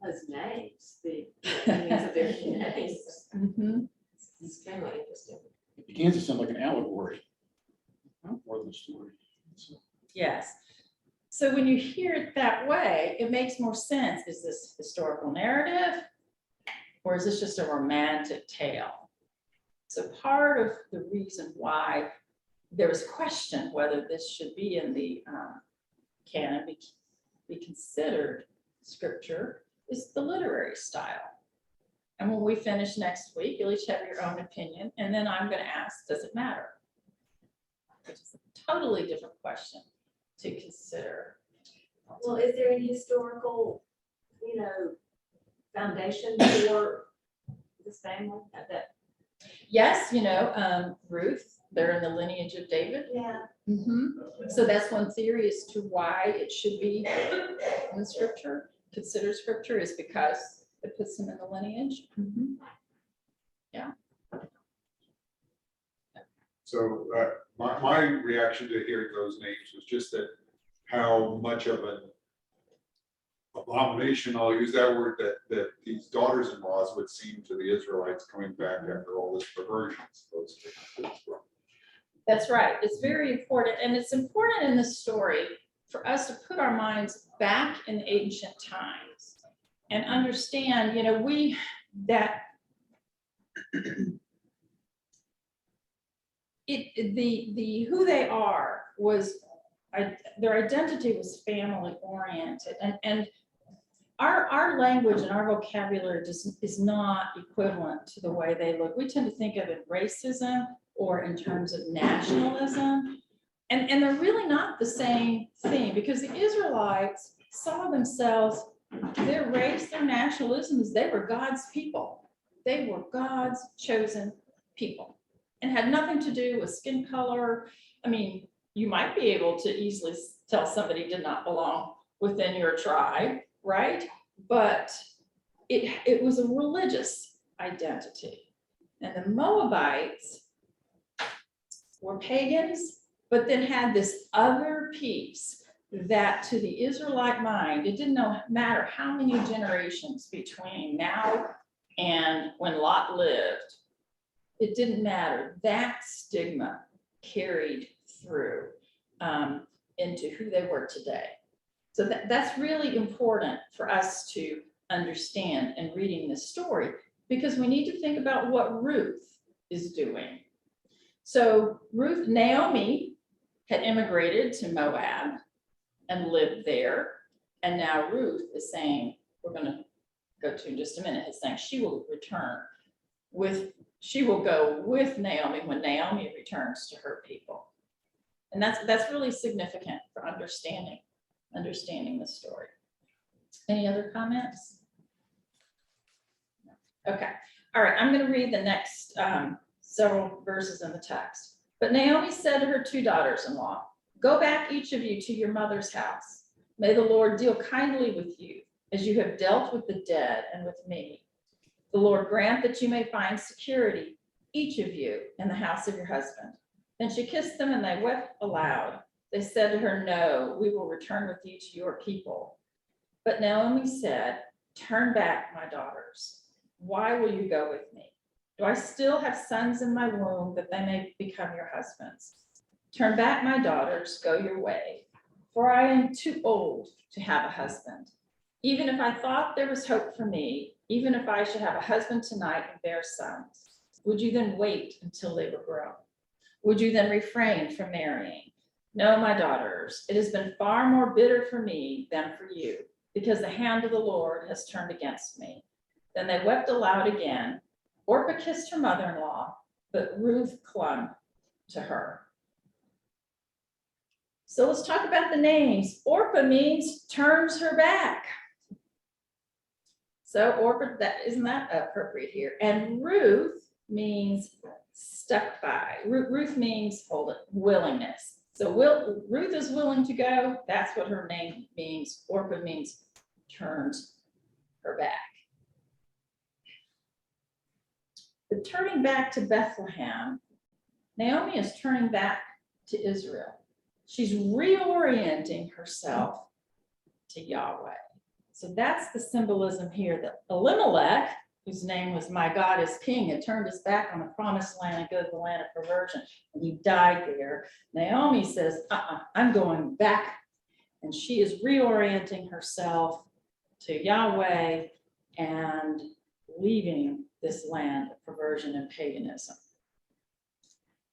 Those names, the names of their names. Mhm. It's extremely interesting. It begins to sound like an allegory. More than a story. So, Yes. So when you hear it that way, it makes more sense. Is this historical narrative, or is this just a romantic tale? So part of the reason why there was question whether this should be in the canon, be considered scripture, is the literary style. And when we finish next week, you'll each have your own opinion, and then I'm going to ask, does it matter? Which is a totally different question to consider. Well, is there any historical, foundation for this family? Yes, Ruth, they're in the lineage of David. Yeah. So that's one theory as to why it should be in scripture, considered scripture, is because it puts them in the lineage. Yeah. So my reaction to hearing those names was just that how much of an abomination, I'll use that word, that these daughters-in-laws would seem to the Israelites coming back after all this perversion. That's right. It's very important. And it's important in this story for us to put our minds back in ancient times and understand, who they are was, their identity was family oriented, and our language and our vocabulary is not equivalent to the way they look. We tend to think of it racism or in terms of nationalism, and they're really not the same thing, because the Israelites saw themselves, their race, their nationalisms, they were God's people. They were God's chosen people and had nothing to do with skin color. I mean, you might be able to easily tell somebody did not belong within your tribe, right? But it was a religious identity. And the Moabites were pagans, but then had this other piece that to the Israelite mind, it didn't matter how many generations between now and when Lot lived, it didn't matter. That stigma carried through into who they were today. So that's really important for us to understand in reading this story, because we need to think about what Ruth is doing. So Naomi had immigrated to Moab and lived there. And now Ruth is saying, we're going to go to in just a minute, is saying she will go with Naomi when Naomi returns to her people. And that's really significant for understanding the story. Any other comments? Okay. All right. I'm going to read the next several verses in the text. But Naomi said to her 2 daughters-in-law, "Go back, each of you, to your mother's house. May the Lord deal kindly with you, as you have dealt with the dead and with me. The Lord grant that you may find security, each of you, in the house of your husband." Then she kissed them, and they wept aloud. They said to her, "No, we will return with you to your people." But Naomi said, "Turn back, my daughters. Why will you go with me? Do I still have sons in my womb that they may become your husbands? Turn back, my daughters, go your way. for I am too old to have a husband. Even if I thought there was hope for me, even if I should have a husband tonight and bear sons, would you then wait until they were grown? Would you then refrain from marrying? No, my daughters, it has been far more bitter for me than for you, because the hand of the Lord has turned against me. Then they wept aloud again. Orpah kissed her mother-in-law, but Ruth clung to her. So let's talk about the names. Orpah means turns her back. So Orpah, isn't that appropriate here? And Ruth means stuck by. Ruth means, hold it, willingness. So Ruth is willing to go. That's what her name means. Orpah means turns her back. But turning back to Bethlehem, Naomi is turning back to Israel. She's reorienting herself to Yahweh. So that's the symbolism here that Elimelech, whose name was My God is King, had turned his back on the promised land and go to the land of perversion, and he died there. Naomi says, I'm going back. And she is reorienting herself to Yahweh and leaving this land of perversion and paganism.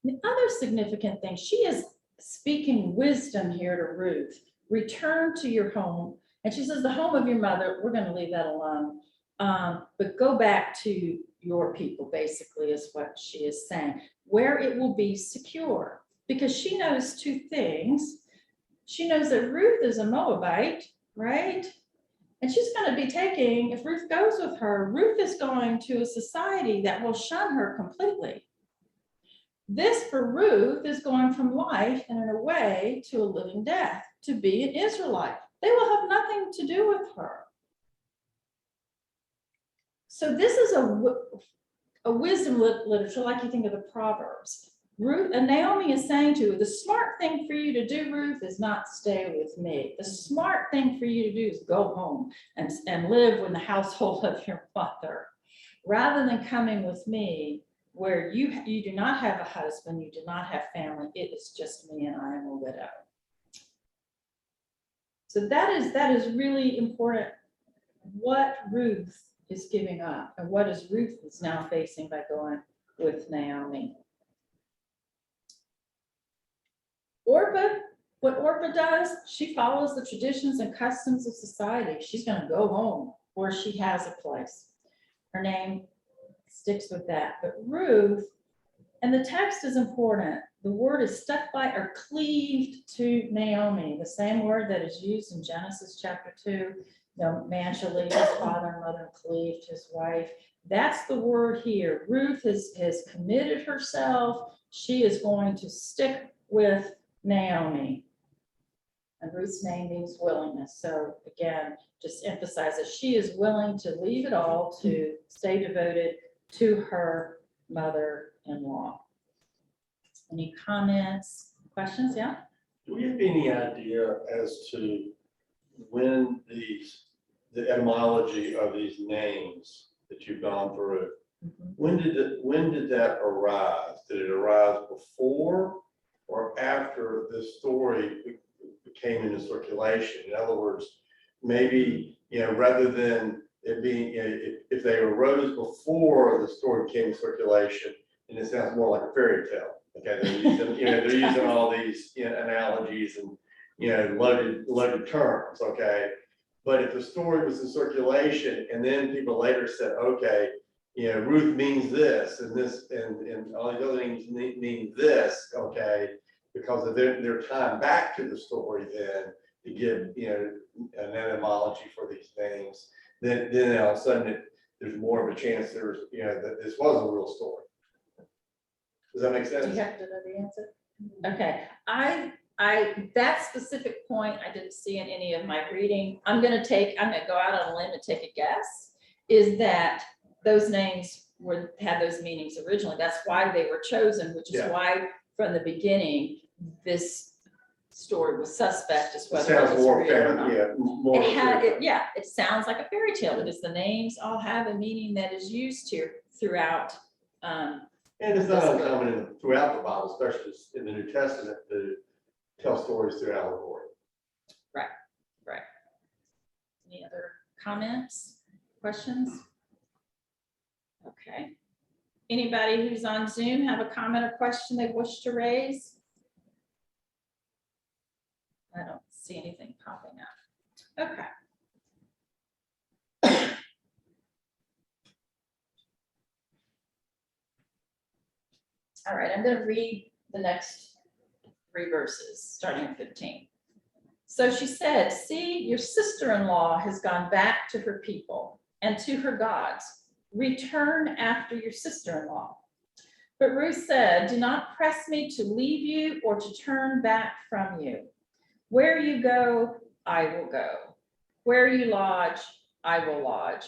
The other significant thing, she is speaking wisdom here to Ruth. Return to your home. And she says, the home of your mother, we're going to leave that alone. But go back to your people, basically, is what she is saying, where it will be secure. Because she knows two things. She knows that Ruth is a Moabite, right? And she's going to be taking, if Ruth goes with her, Ruth is going to a society that will shun her completely. This for Ruth is going from life and in a way to a living death, to be an Israelite. They will have nothing to do with her. So this is a wisdom literature, like you think of the Proverbs. Ruth and Naomi is saying to her, the smart thing for you to do, Ruth, is not stay with me. The smart thing for you to do is go home and live in the household of your mother, rather than coming with me where you do not have a husband, you do not have family. It is just me and I am a widow. So that is really important. What Ruth is giving up and what is Ruth is now facing by going with Naomi. What Orpah does, she follows the traditions and customs of society. She's going to go home where she has a place. Her name sticks with that. But Ruth, and the text is important. The word is stuck by or cleaved to Naomi, the same word that is used in Genesis chapter 2. No man shall leave his father and mother and cleave to his wife. That's the word here. Ruth has committed herself. She is going to stick with Naomi. And Ruth's name means willingness. So again, just emphasize that she is willing to leave it all to stay devoted to her mother-in-law. Any comments, questions? Yeah? Do we have any idea as to when the etymology of these names that you've gone through, when did that arise? Did it arise before or after this story came into circulation? In other words, maybe, rather than it being, if they arose before the story came into circulation, and it sounds more like a fairy tale. Okay, they're using all these analogies and loaded terms. Okay, but if the story was in circulation and then people later said, okay, Ruth means this and this and all these other things mean this. Okay, because of their time back to the story, then to give an etymology for these things, then all of a sudden there's more of a chance there's that this was a real story. Does that make sense? Do you have to know the answer? Okay, I that specific point I didn't see in any of my reading. I'm gonna go out on a limb and take a guess, is that those names had those meanings originally. That's why they were chosen, which is why from the beginning this story was suspect as whether it was more real or not. more. It sounds like a fairy tale because the names all have a meaning that is used here throughout. And it's not uncommon throughout the Bible, especially in the New Testament, to tell stories through allegory. Right. Any other comments, questions? Okay. Anybody who's on Zoom have a comment or question they wish to raise? I don't see anything popping up. Okay. All right, I'm going to read the next 3 verses, starting at 15. So she said, see, your sister-in-law has gone back to her people and to her gods. Return after your sister-in-law. But Ruth said, do not press me to leave you or to turn back from you. Where you go, I will go. Where you lodge, I will lodge.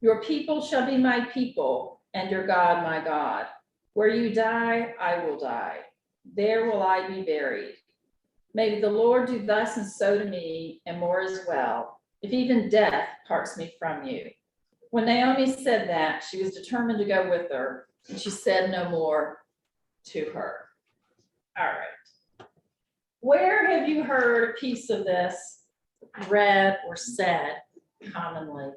Your people shall be my people, and your God my God. Where you die, I will die. There will I be buried. May the Lord do thus and so to me, and more as well, if even death parts me from you. When Naomi said that, she was determined to go with her, and she said no more to her. All right. Where have you heard a piece of this read or said commonly?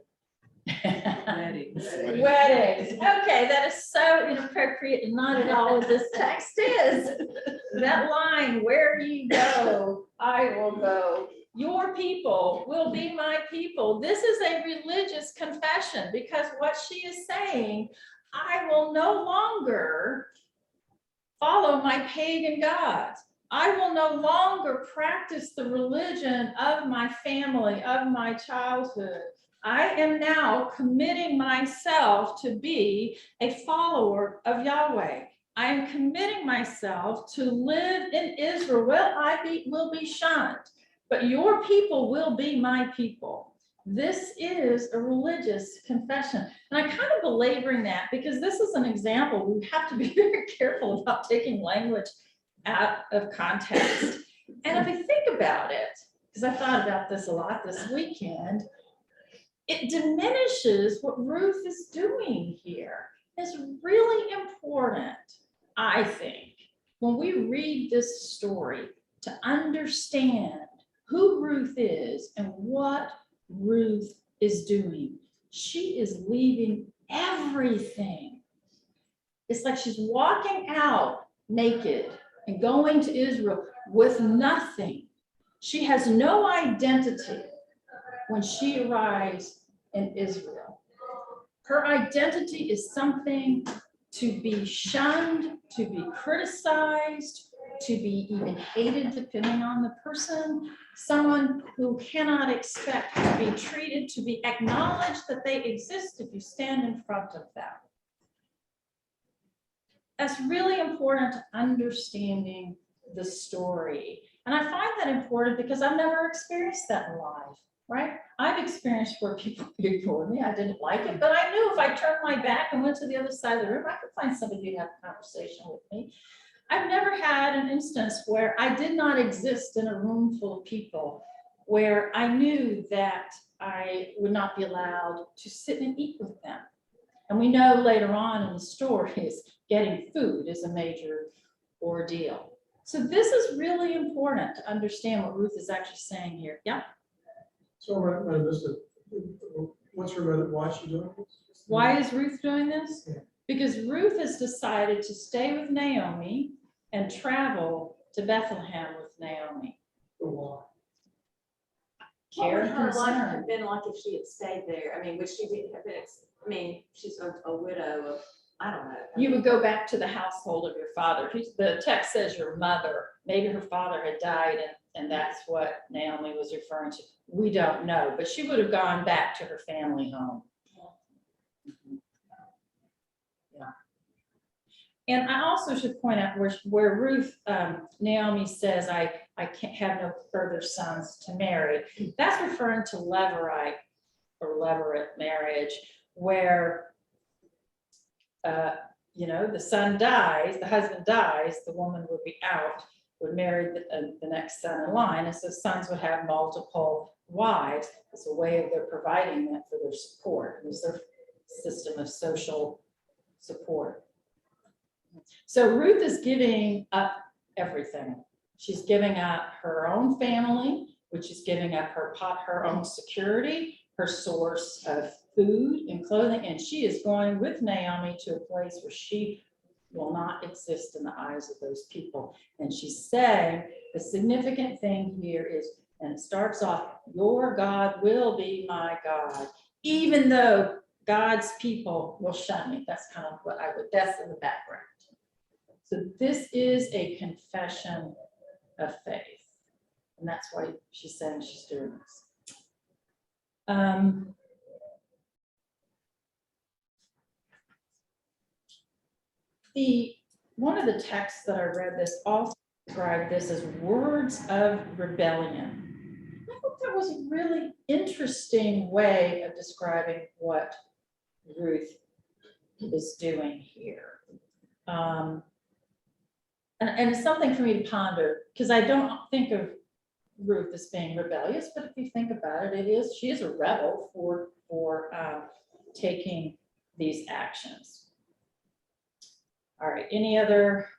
Weddings. Weddings. Okay, that is so inappropriate and not at all what this text is. That line, where you go, I will go. Your people will be my people. This is a religious confession because what she is saying, I will no longer follow my pagan gods. I will no longer practice the religion of my family, of my childhood. I am now committing myself to be a follower of Yahweh. I am committing myself to live in Israel. Will be shunned, but your people will be my people. This is a religious confession. And I'm kind of belaboring that because this is an example. We have to be very careful about taking language out of context. And if I think about it, because I thought about this a lot this weekend, it diminishes what Ruth is doing here. It's really important, I think, when we read this story to understand who Ruth is and what Ruth is doing. She is leaving everything. It's like she's walking out naked and going to Israel with nothing. She has no identity when she arrives in Israel. Her identity is something to be shunned, to be criticized, to be even hated, depending on the person, someone who cannot expect to be treated, to be acknowledged that they exist if you stand in front of them. That's really important to understanding the story. And I find that important because I've never experienced that in life, right? I've experienced where people ignored me. I didn't like it, but I knew if I turned my back and went to the other side of the room, I could find somebody to have a conversation with me. I've never had an instance where I did not exist in a room full of people where I knew that I would not be allowed to sit and eat with them. And we know later on in the stories, getting food is a major ordeal. So this is really important to understand what Ruth is actually saying here. Yeah. So I missed it. What's her mother? Why is she doing this? Why is Ruth doing this? Yeah. Because Ruth has decided to stay with Naomi and travel to Bethlehem with Naomi. For why? What Care would and her life concern. have been like if she had stayed there? I mean, would she have been, I mean, she's a widow of, I don't know. You would go back to the household of your father. The text says your mother. Maybe her father had died and that's what Naomi was referring to. We don't know, but she would have gone back to her family home. Yeah. And I also should point out where Ruth, Naomi says, I can't have no further sons to marry. That's referring to Levirate or levirate marriage, where the son dies, the husband dies, the woman would be out, would marry the next son in line, and so sons would have multiple wives. It's a way of their providing that for their support. It was their system of social support. So Ruth is giving up everything. She's giving up her own family, which is giving up her own security, her source of food and clothing, and she is going with Naomi to a place where she will not exist in the eyes of those people. And she's saying the significant thing here is, and it starts off, your God will be my God, even though God's people will shun me. That's kind of what that's in the background. So this is a confession of faith. And that's why she's saying she's doing this. One of the texts that I read this also described this as words of rebellion. I thought that was a really interesting way of describing what Ruth is doing here. And it's something for me to ponder, because I don't think of Ruth as being rebellious, but if you think about it, she is a rebel for taking these actions. All right, any other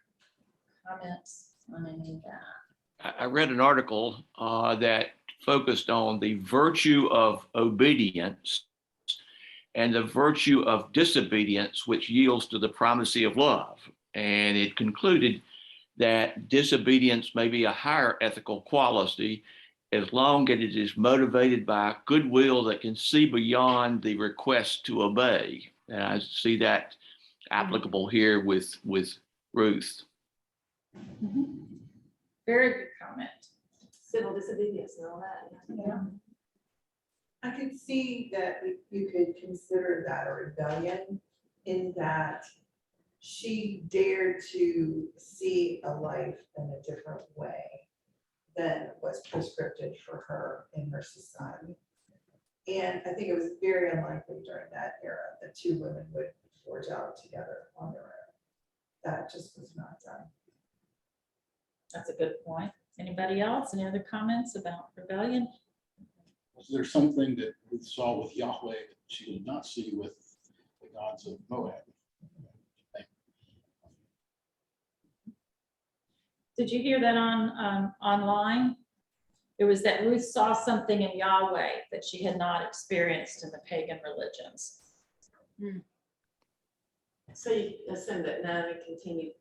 comments on any of that? I read an article that focused on the virtue of obedience and the virtue of disobedience, which yields to the primacy of love. And it concluded that disobedience may be a higher ethical quality as long as it is motivated by goodwill that can see beyond the request to obey. And I see that applicable here with Ruth. Mm-hmm. Very good comment. Civil disobedience and all that. Yeah. I could see that you could consider that a rebellion in that she dared to see a life in a different way than was prescripted for her in her society. And I think it was very unlikely during that era that two women would forge out together on their own. That just was not done. That's a good point. Anybody else? Any other comments about rebellion? Was there something that we saw with Yahweh that she did not see with the gods of Moab? Did you hear that on online? It was that Ruth saw something in Yahweh that she had not experienced in the pagan religions. So you assume that Naomi continued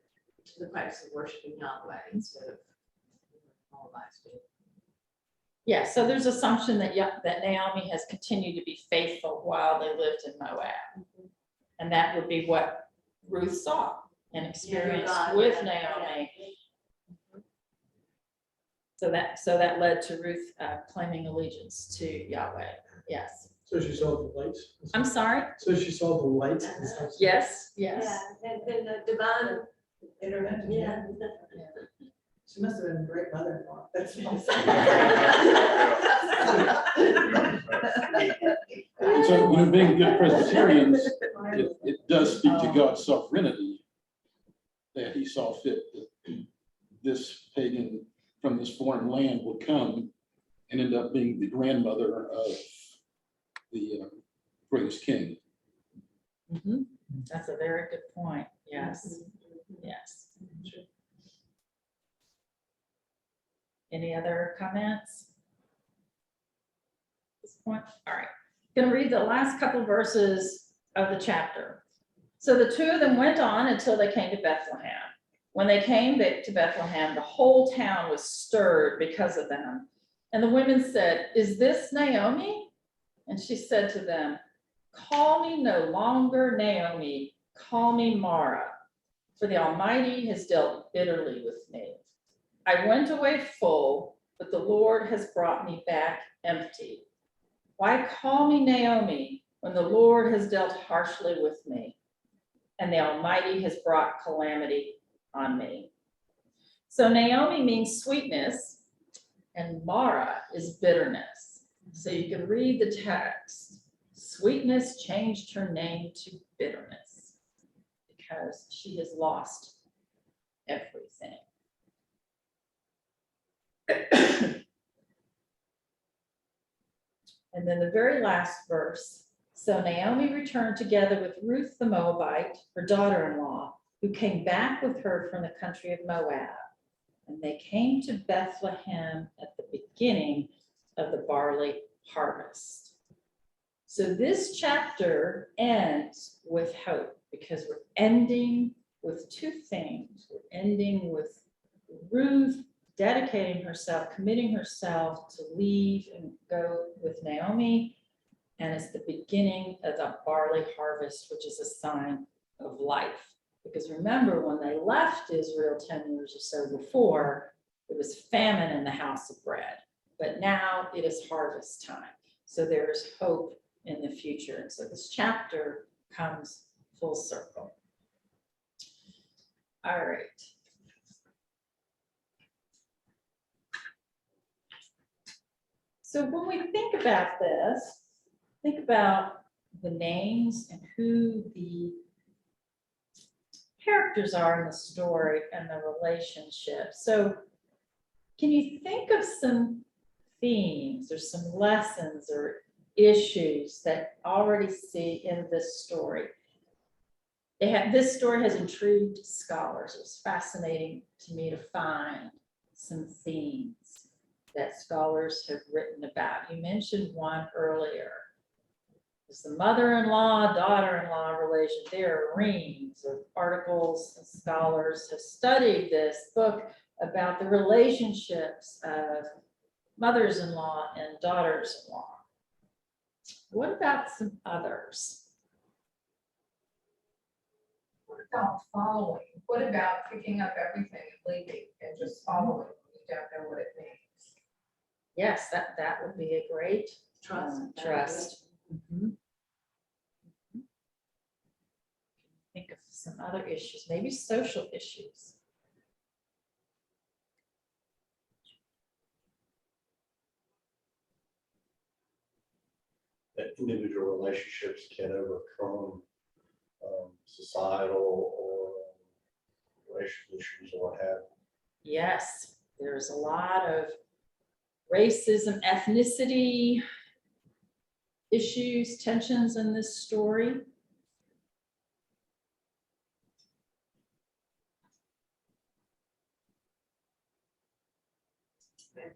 to the practice of worshiping Yahweh instead of all lives did. Yeah, so there's assumption that that Naomi has continued to be faithful while they lived in Moab. And that would be what Ruth saw and experienced with Naomi. So that led to Ruth claiming allegiance to Yahweh. Yes. So she saw the lights? I'm sorry? So she saw the lights? And stuff? Yes, yes. Yeah, and then the divine Intervention. Yeah. She must have been a great mother-in-law. That's what I'm saying. So, you know, being good Presbyterians, it does speak to God's sovereignty that he saw fit that this pagan from this foreign land would come and end up being the grandmother of the greatest king. Mm-hmm. That's a very good point. Yes, yes. Any other comments? At this point, all right. Going to read the last couple verses of the chapter. So the two of them went on until they came to Bethlehem. When they came to Bethlehem, the whole town was stirred because of them. And the women said, "Is this Naomi?" And she said to them, "Call me no longer Naomi, call me Mara, for the Almighty has dealt bitterly with me. I went away full, but the Lord has brought me back empty. Why call me Naomi when the Lord has dealt harshly with me, and the Almighty has brought calamity on me?" So Naomi means sweetness, and Mara is bitterness. So you can read the text. Sweetness changed her name to bitterness because she has lost everything. And then the very last verse. So Naomi returned together with Ruth the Moabite, her daughter-in-law, who came back with her from the country of Moab. And they came to Bethlehem at the beginning of the barley harvest. So this chapter ends with hope because we're ending with two things. We're ending with Ruth dedicating herself, committing herself to leave and go with Naomi. And it's the beginning of the barley harvest, which is a sign of life. Because remember, when they left Israel 10 years or so before, it was famine in the house of bread. But now it is harvest time. So there's hope in the future. And so this chapter comes full circle. All right. So when we think about this, think about the names and who the characters are in the story and the relationship. So can you think of some themes or some lessons or issues that already see in this story? This story has intrigued scholars. It was fascinating to me to find some themes that scholars have written about. You mentioned one earlier. It's the mother-in-law, daughter-in-law relation. There are reams of articles and scholars have studied this book about the relationships of mothers-in-law and daughters-in-law. What about some others? What about following? What about picking up everything and leaving and just following when you don't know what it means? Yes, that would be a great trust. Think of some other issues, maybe social issues. That individual relationships can overcome societal or racial issues or what have you. Yes, there's a lot of racism, ethnicity issues, tensions in this story.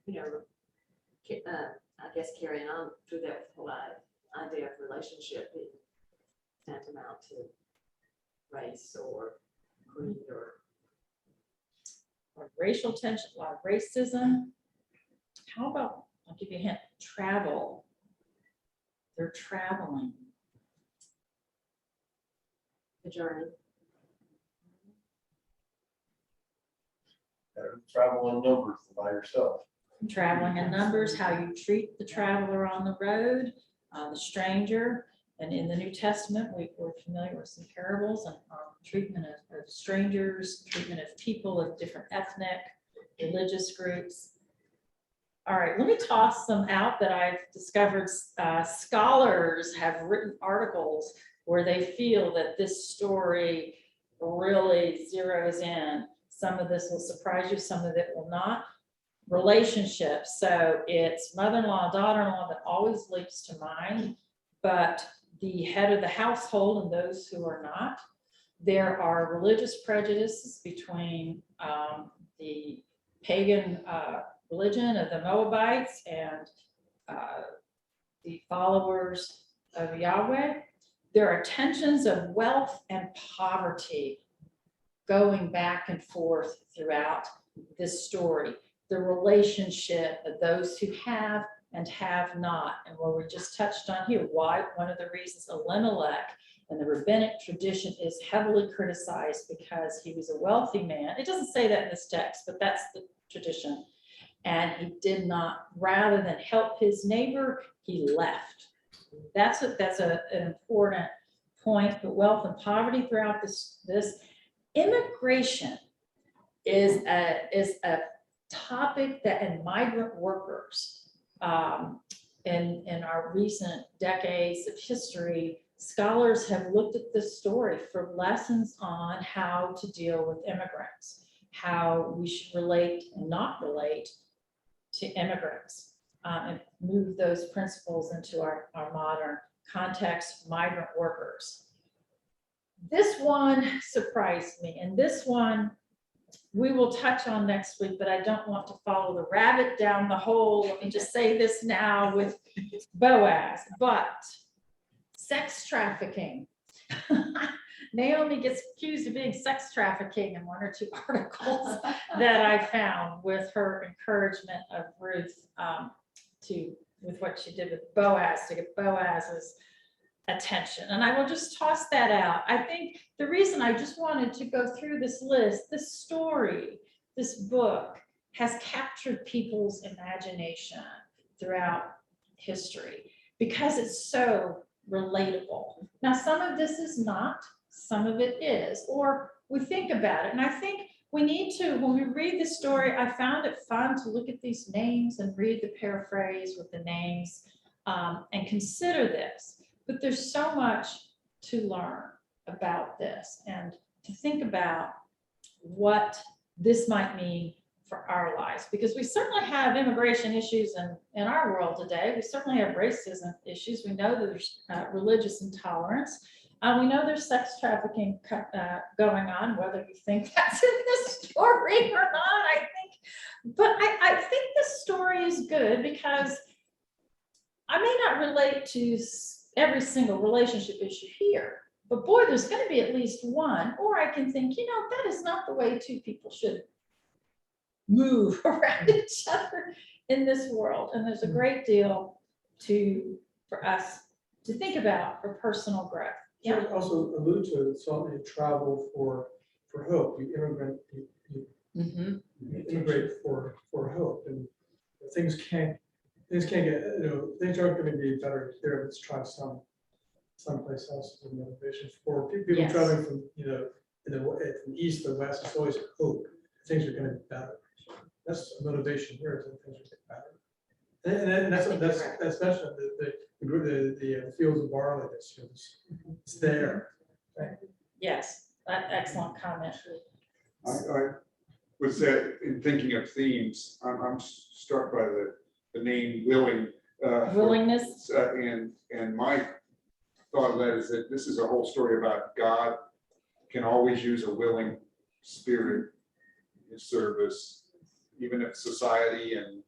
You know, I guess carrying on through that whole idea of relationship being tantamount to race or creed or Racial tension, a lot of racism. How about, I'll give you a hint, travel. They're traveling. the journey. Better to travel in numbers than by yourself. Traveling in numbers, how you treat the traveler on the road, the stranger. And in the New Testament, we're familiar with some parables and treatment of strangers, treatment of people of different ethnic, religious groups. All right, let me toss some out that I've discovered. Scholars have written articles where they feel that this story really zeroes in. Some of this will surprise you, some of it will not. Relationships, so it's mother-in-law, daughter-in-law that always leaps to mind, but the head of the household and those who are not. There are religious prejudices between the pagan religion of the Moabites and the followers of Yahweh. There are tensions of wealth and poverty going back and forth throughout this story. The relationship of those who have and have not, and what we just touched on here, why one of the reasons Elimelech and the rabbinic tradition is heavily criticized because he was a wealthy man. It doesn't say that in this text, but that's the tradition. And he did not, rather than help his neighbor, he left. That's an important point. But wealth and poverty throughout this immigration is a topic that, and migrant workers in our recent decades of history, scholars have looked at this story for lessons on how to deal with immigrants, how we should relate and not relate to immigrants, and move those principles into our modern context, migrant workers. This one surprised me, and this one we will touch on next week, but I don't want to follow the rabbit down the hole. Let me just say this now with Boaz, but sex trafficking. Naomi gets accused of being sex trafficking in one or two articles that I found with her encouragement of Ruth with what she did with Boaz to get Boaz's attention. And I will just toss that out. I think the reason I just wanted to go through this list, this story, this book has captured people's imagination throughout history because it's so relatable. Now, some of this is not, some of it is, or we think about it. And I think we need to, when we read the story, I found it fun to look at these names and read the paraphrase with the names and consider this. But there's so much to learn about this and to think about what this might mean for our lives, because we certainly have immigration issues in our world today. We certainly have racism issues. We know there's religious intolerance. We know there's sex trafficking going on, whether you think that's in this story or not, I think. But I think this story is good because I may not relate to every single relationship issue here, but boy, there's going to be at least one, or I can think, that is not the way two people should move around each other in this world. And there's a great deal for us to think about for personal growth. Yeah. Also allude to it, so you travel for hope. You immigrate for hope, and things can't get, things aren't going to be better here. Let's try someplace else as a motivation for people Yes. traveling from from east to west. It's always hope things are going to be better. That's a motivation here, that things are getting better. And that's mentioned the fields of barley. It's there. Right? Yes, excellent comment. I was in thinking of themes, I'm struck by the name willing. Willingness. And my thought of that is that this is a whole story about God can always use a willing spirit in his service, even if society and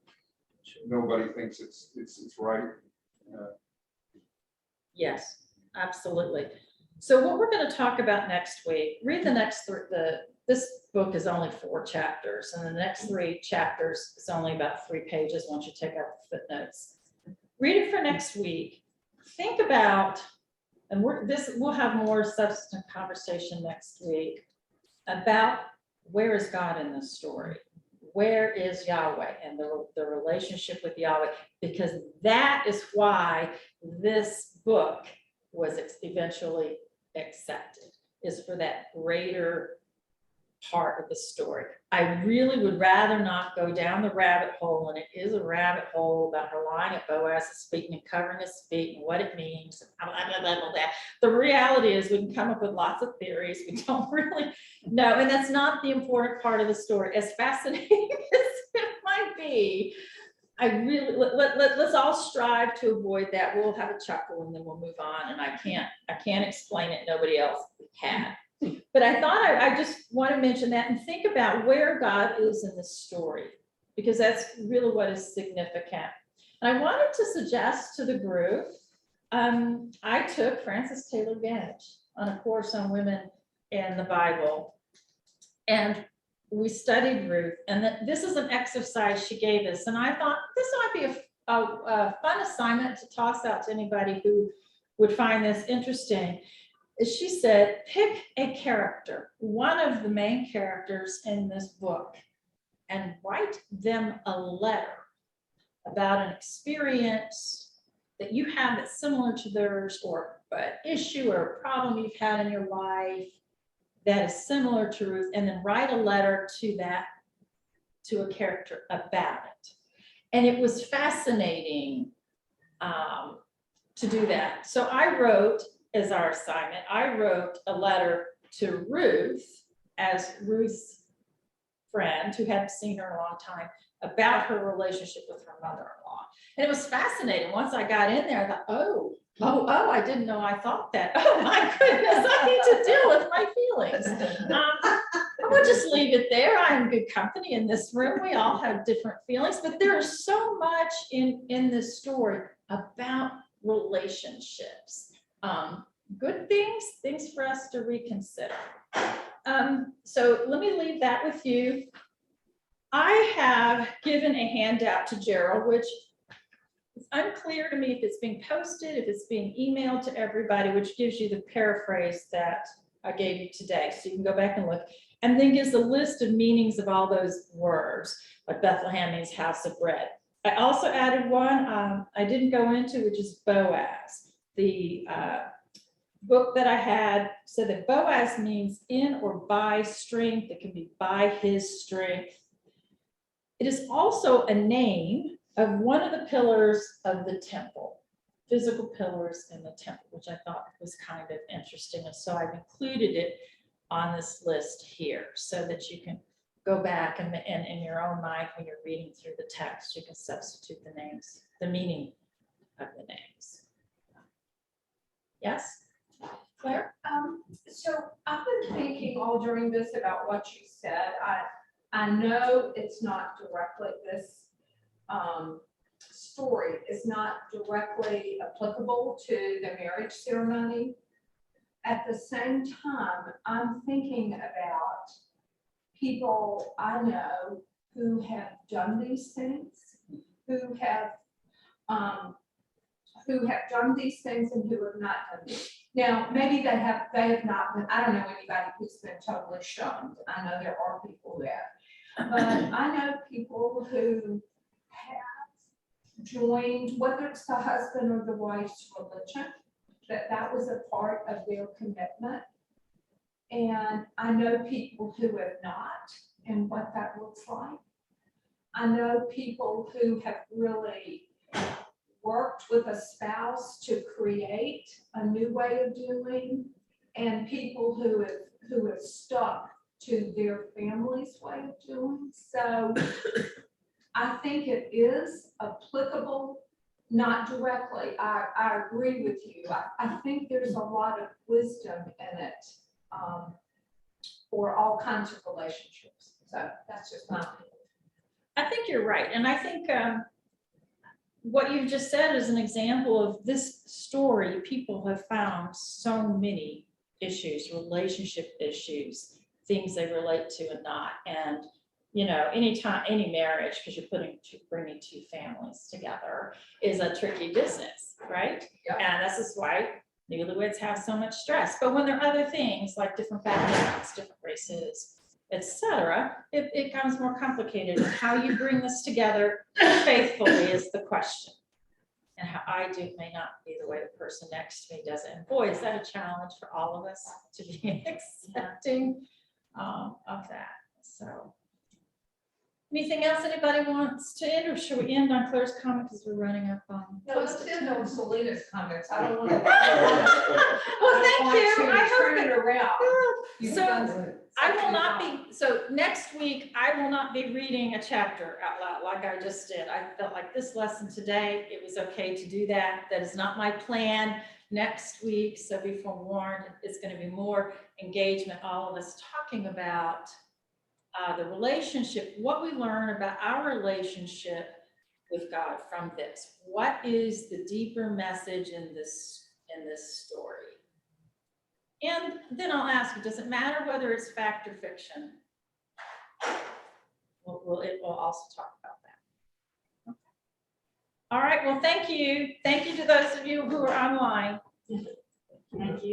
nobody thinks it's right. Yes, absolutely. So what we're going to talk about next week, read the next this book is only 4 chapters, and the next 3 chapters is only about 3 pages once you take out the footnotes. Read it for next week. Think about, and we'll have more substantive conversation next week about where is God in this story? Where is Yahweh and the relationship with Yahweh? Because that is why this book was eventually accepted, is for that greater part of the story. I really would rather not go down the rabbit hole, and it is a rabbit hole about her lying at Boaz's feet and covering his feet and what it means, and blah, blah, blah, blah, blah. The reality is we can come up with lots of theories. We don't really know, and that's not the important part of the story. As fascinating as it might be, I really, let's all strive to avoid that. We'll have a chuckle and then we'll move on, and I can't explain it. Nobody else can. But I thought I just want to mention that and think about where God is in this story, because that's really what is significant. And I wanted to suggest to the group, I took Frances Taylor Gannett on a course on women in the Bible, and we studied Ruth, and this is an exercise she gave us. And I thought this might be a fun assignment to toss out to anybody who would find this interesting. She said, pick a character, one of the main characters in this book, and write them a letter about an experience that you have that's similar to theirs, or an issue or a problem you've had in your life that is similar to Ruth, and then write a letter to a character about it. And it was fascinating to do that. So I wrote, as our assignment, I wrote a letter to Ruth as Ruth's friend who hadn't seen her in a long time about her relationship with her mother-in-law. And it was fascinating. Once I got in there, I thought, oh, I didn't know I thought that. Oh my goodness, I need to deal with my feelings. We'll just leave it there. I am good company in this room. We all have different feelings, but there is so much in this story about relationships. Good things for us to reconsider. So let me leave that with you. I have given a handout to Gerald, which it's unclear to me if it's being posted, if it's being emailed to everybody, which gives you the paraphrase that I gave you today. So you can go back and look, and then gives a list of meanings of all those words, like Bethlehem means house of bread. I also added one I didn't go into, which is Boaz. The book that I had said that Boaz means in or by strength. It can be by his strength. It is also a name of one of the pillars of the temple, physical pillars in the temple, which I thought was kind of interesting. And so I've included it on this list here so that you can go back and in your own mind, when you're reading through the text, you can substitute the names, the meaning of the names. Yes, Claire? So I've been thinking all during this about what you said. I know it's not directly, this story is not directly applicable to the marriage ceremony. At the same time, I'm thinking about people I know who have done these things, who have done these things and who have not done them. Now, maybe they have not been, I don't know anybody who's been totally shunned. I know there are people there. But I know people who have joined, whether it's the husband or the wife's religion, that was a part of their commitment. And I know people who have not, and what that looks like. I know people who have really worked with a spouse to create a new way of doing, and people who have stuck to their family's way of doing. So I think it is applicable, not directly. I agree with you. I think there's a lot of wisdom in it for all kinds of relationships. So that's just my opinion. I think you're right. And I think what you've just said is an example of this story. People have found so many issues, relationship issues, things they relate to and not. And, you know, anytime, any marriage, because you're bringing two families together, is a tricky business, right? Yeah. And this is why newlyweds have so much stress. But when there are other things like different backgrounds, different races, etc., it becomes more complicated. And how you bring this together faithfully is the question. And how I do may not be the way the person next to me does it. And boy, is that a challenge for all of us to be accepting of that. So, anything else anybody wants to end, or should we end on Claire's comment because we're running up on? No, let's end on Selina's comments. I don't want to. Well, thank you. I hope turn it around. You've So done I will not be, so next week, I will not be reading a chapter out loud like I just did. I felt like this lesson today, it was okay to do that. That is not my plan next week. So be forewarned, it's going to be more engagement, all of us talking about the relationship, what we learn about our relationship with God from this. What is the deeper message in this story? And then I'll ask you, does it matter whether it's fact or fiction? It will also talk about that. Okay. All right, well, thank you. Thank you to those of you who are online. Thank you.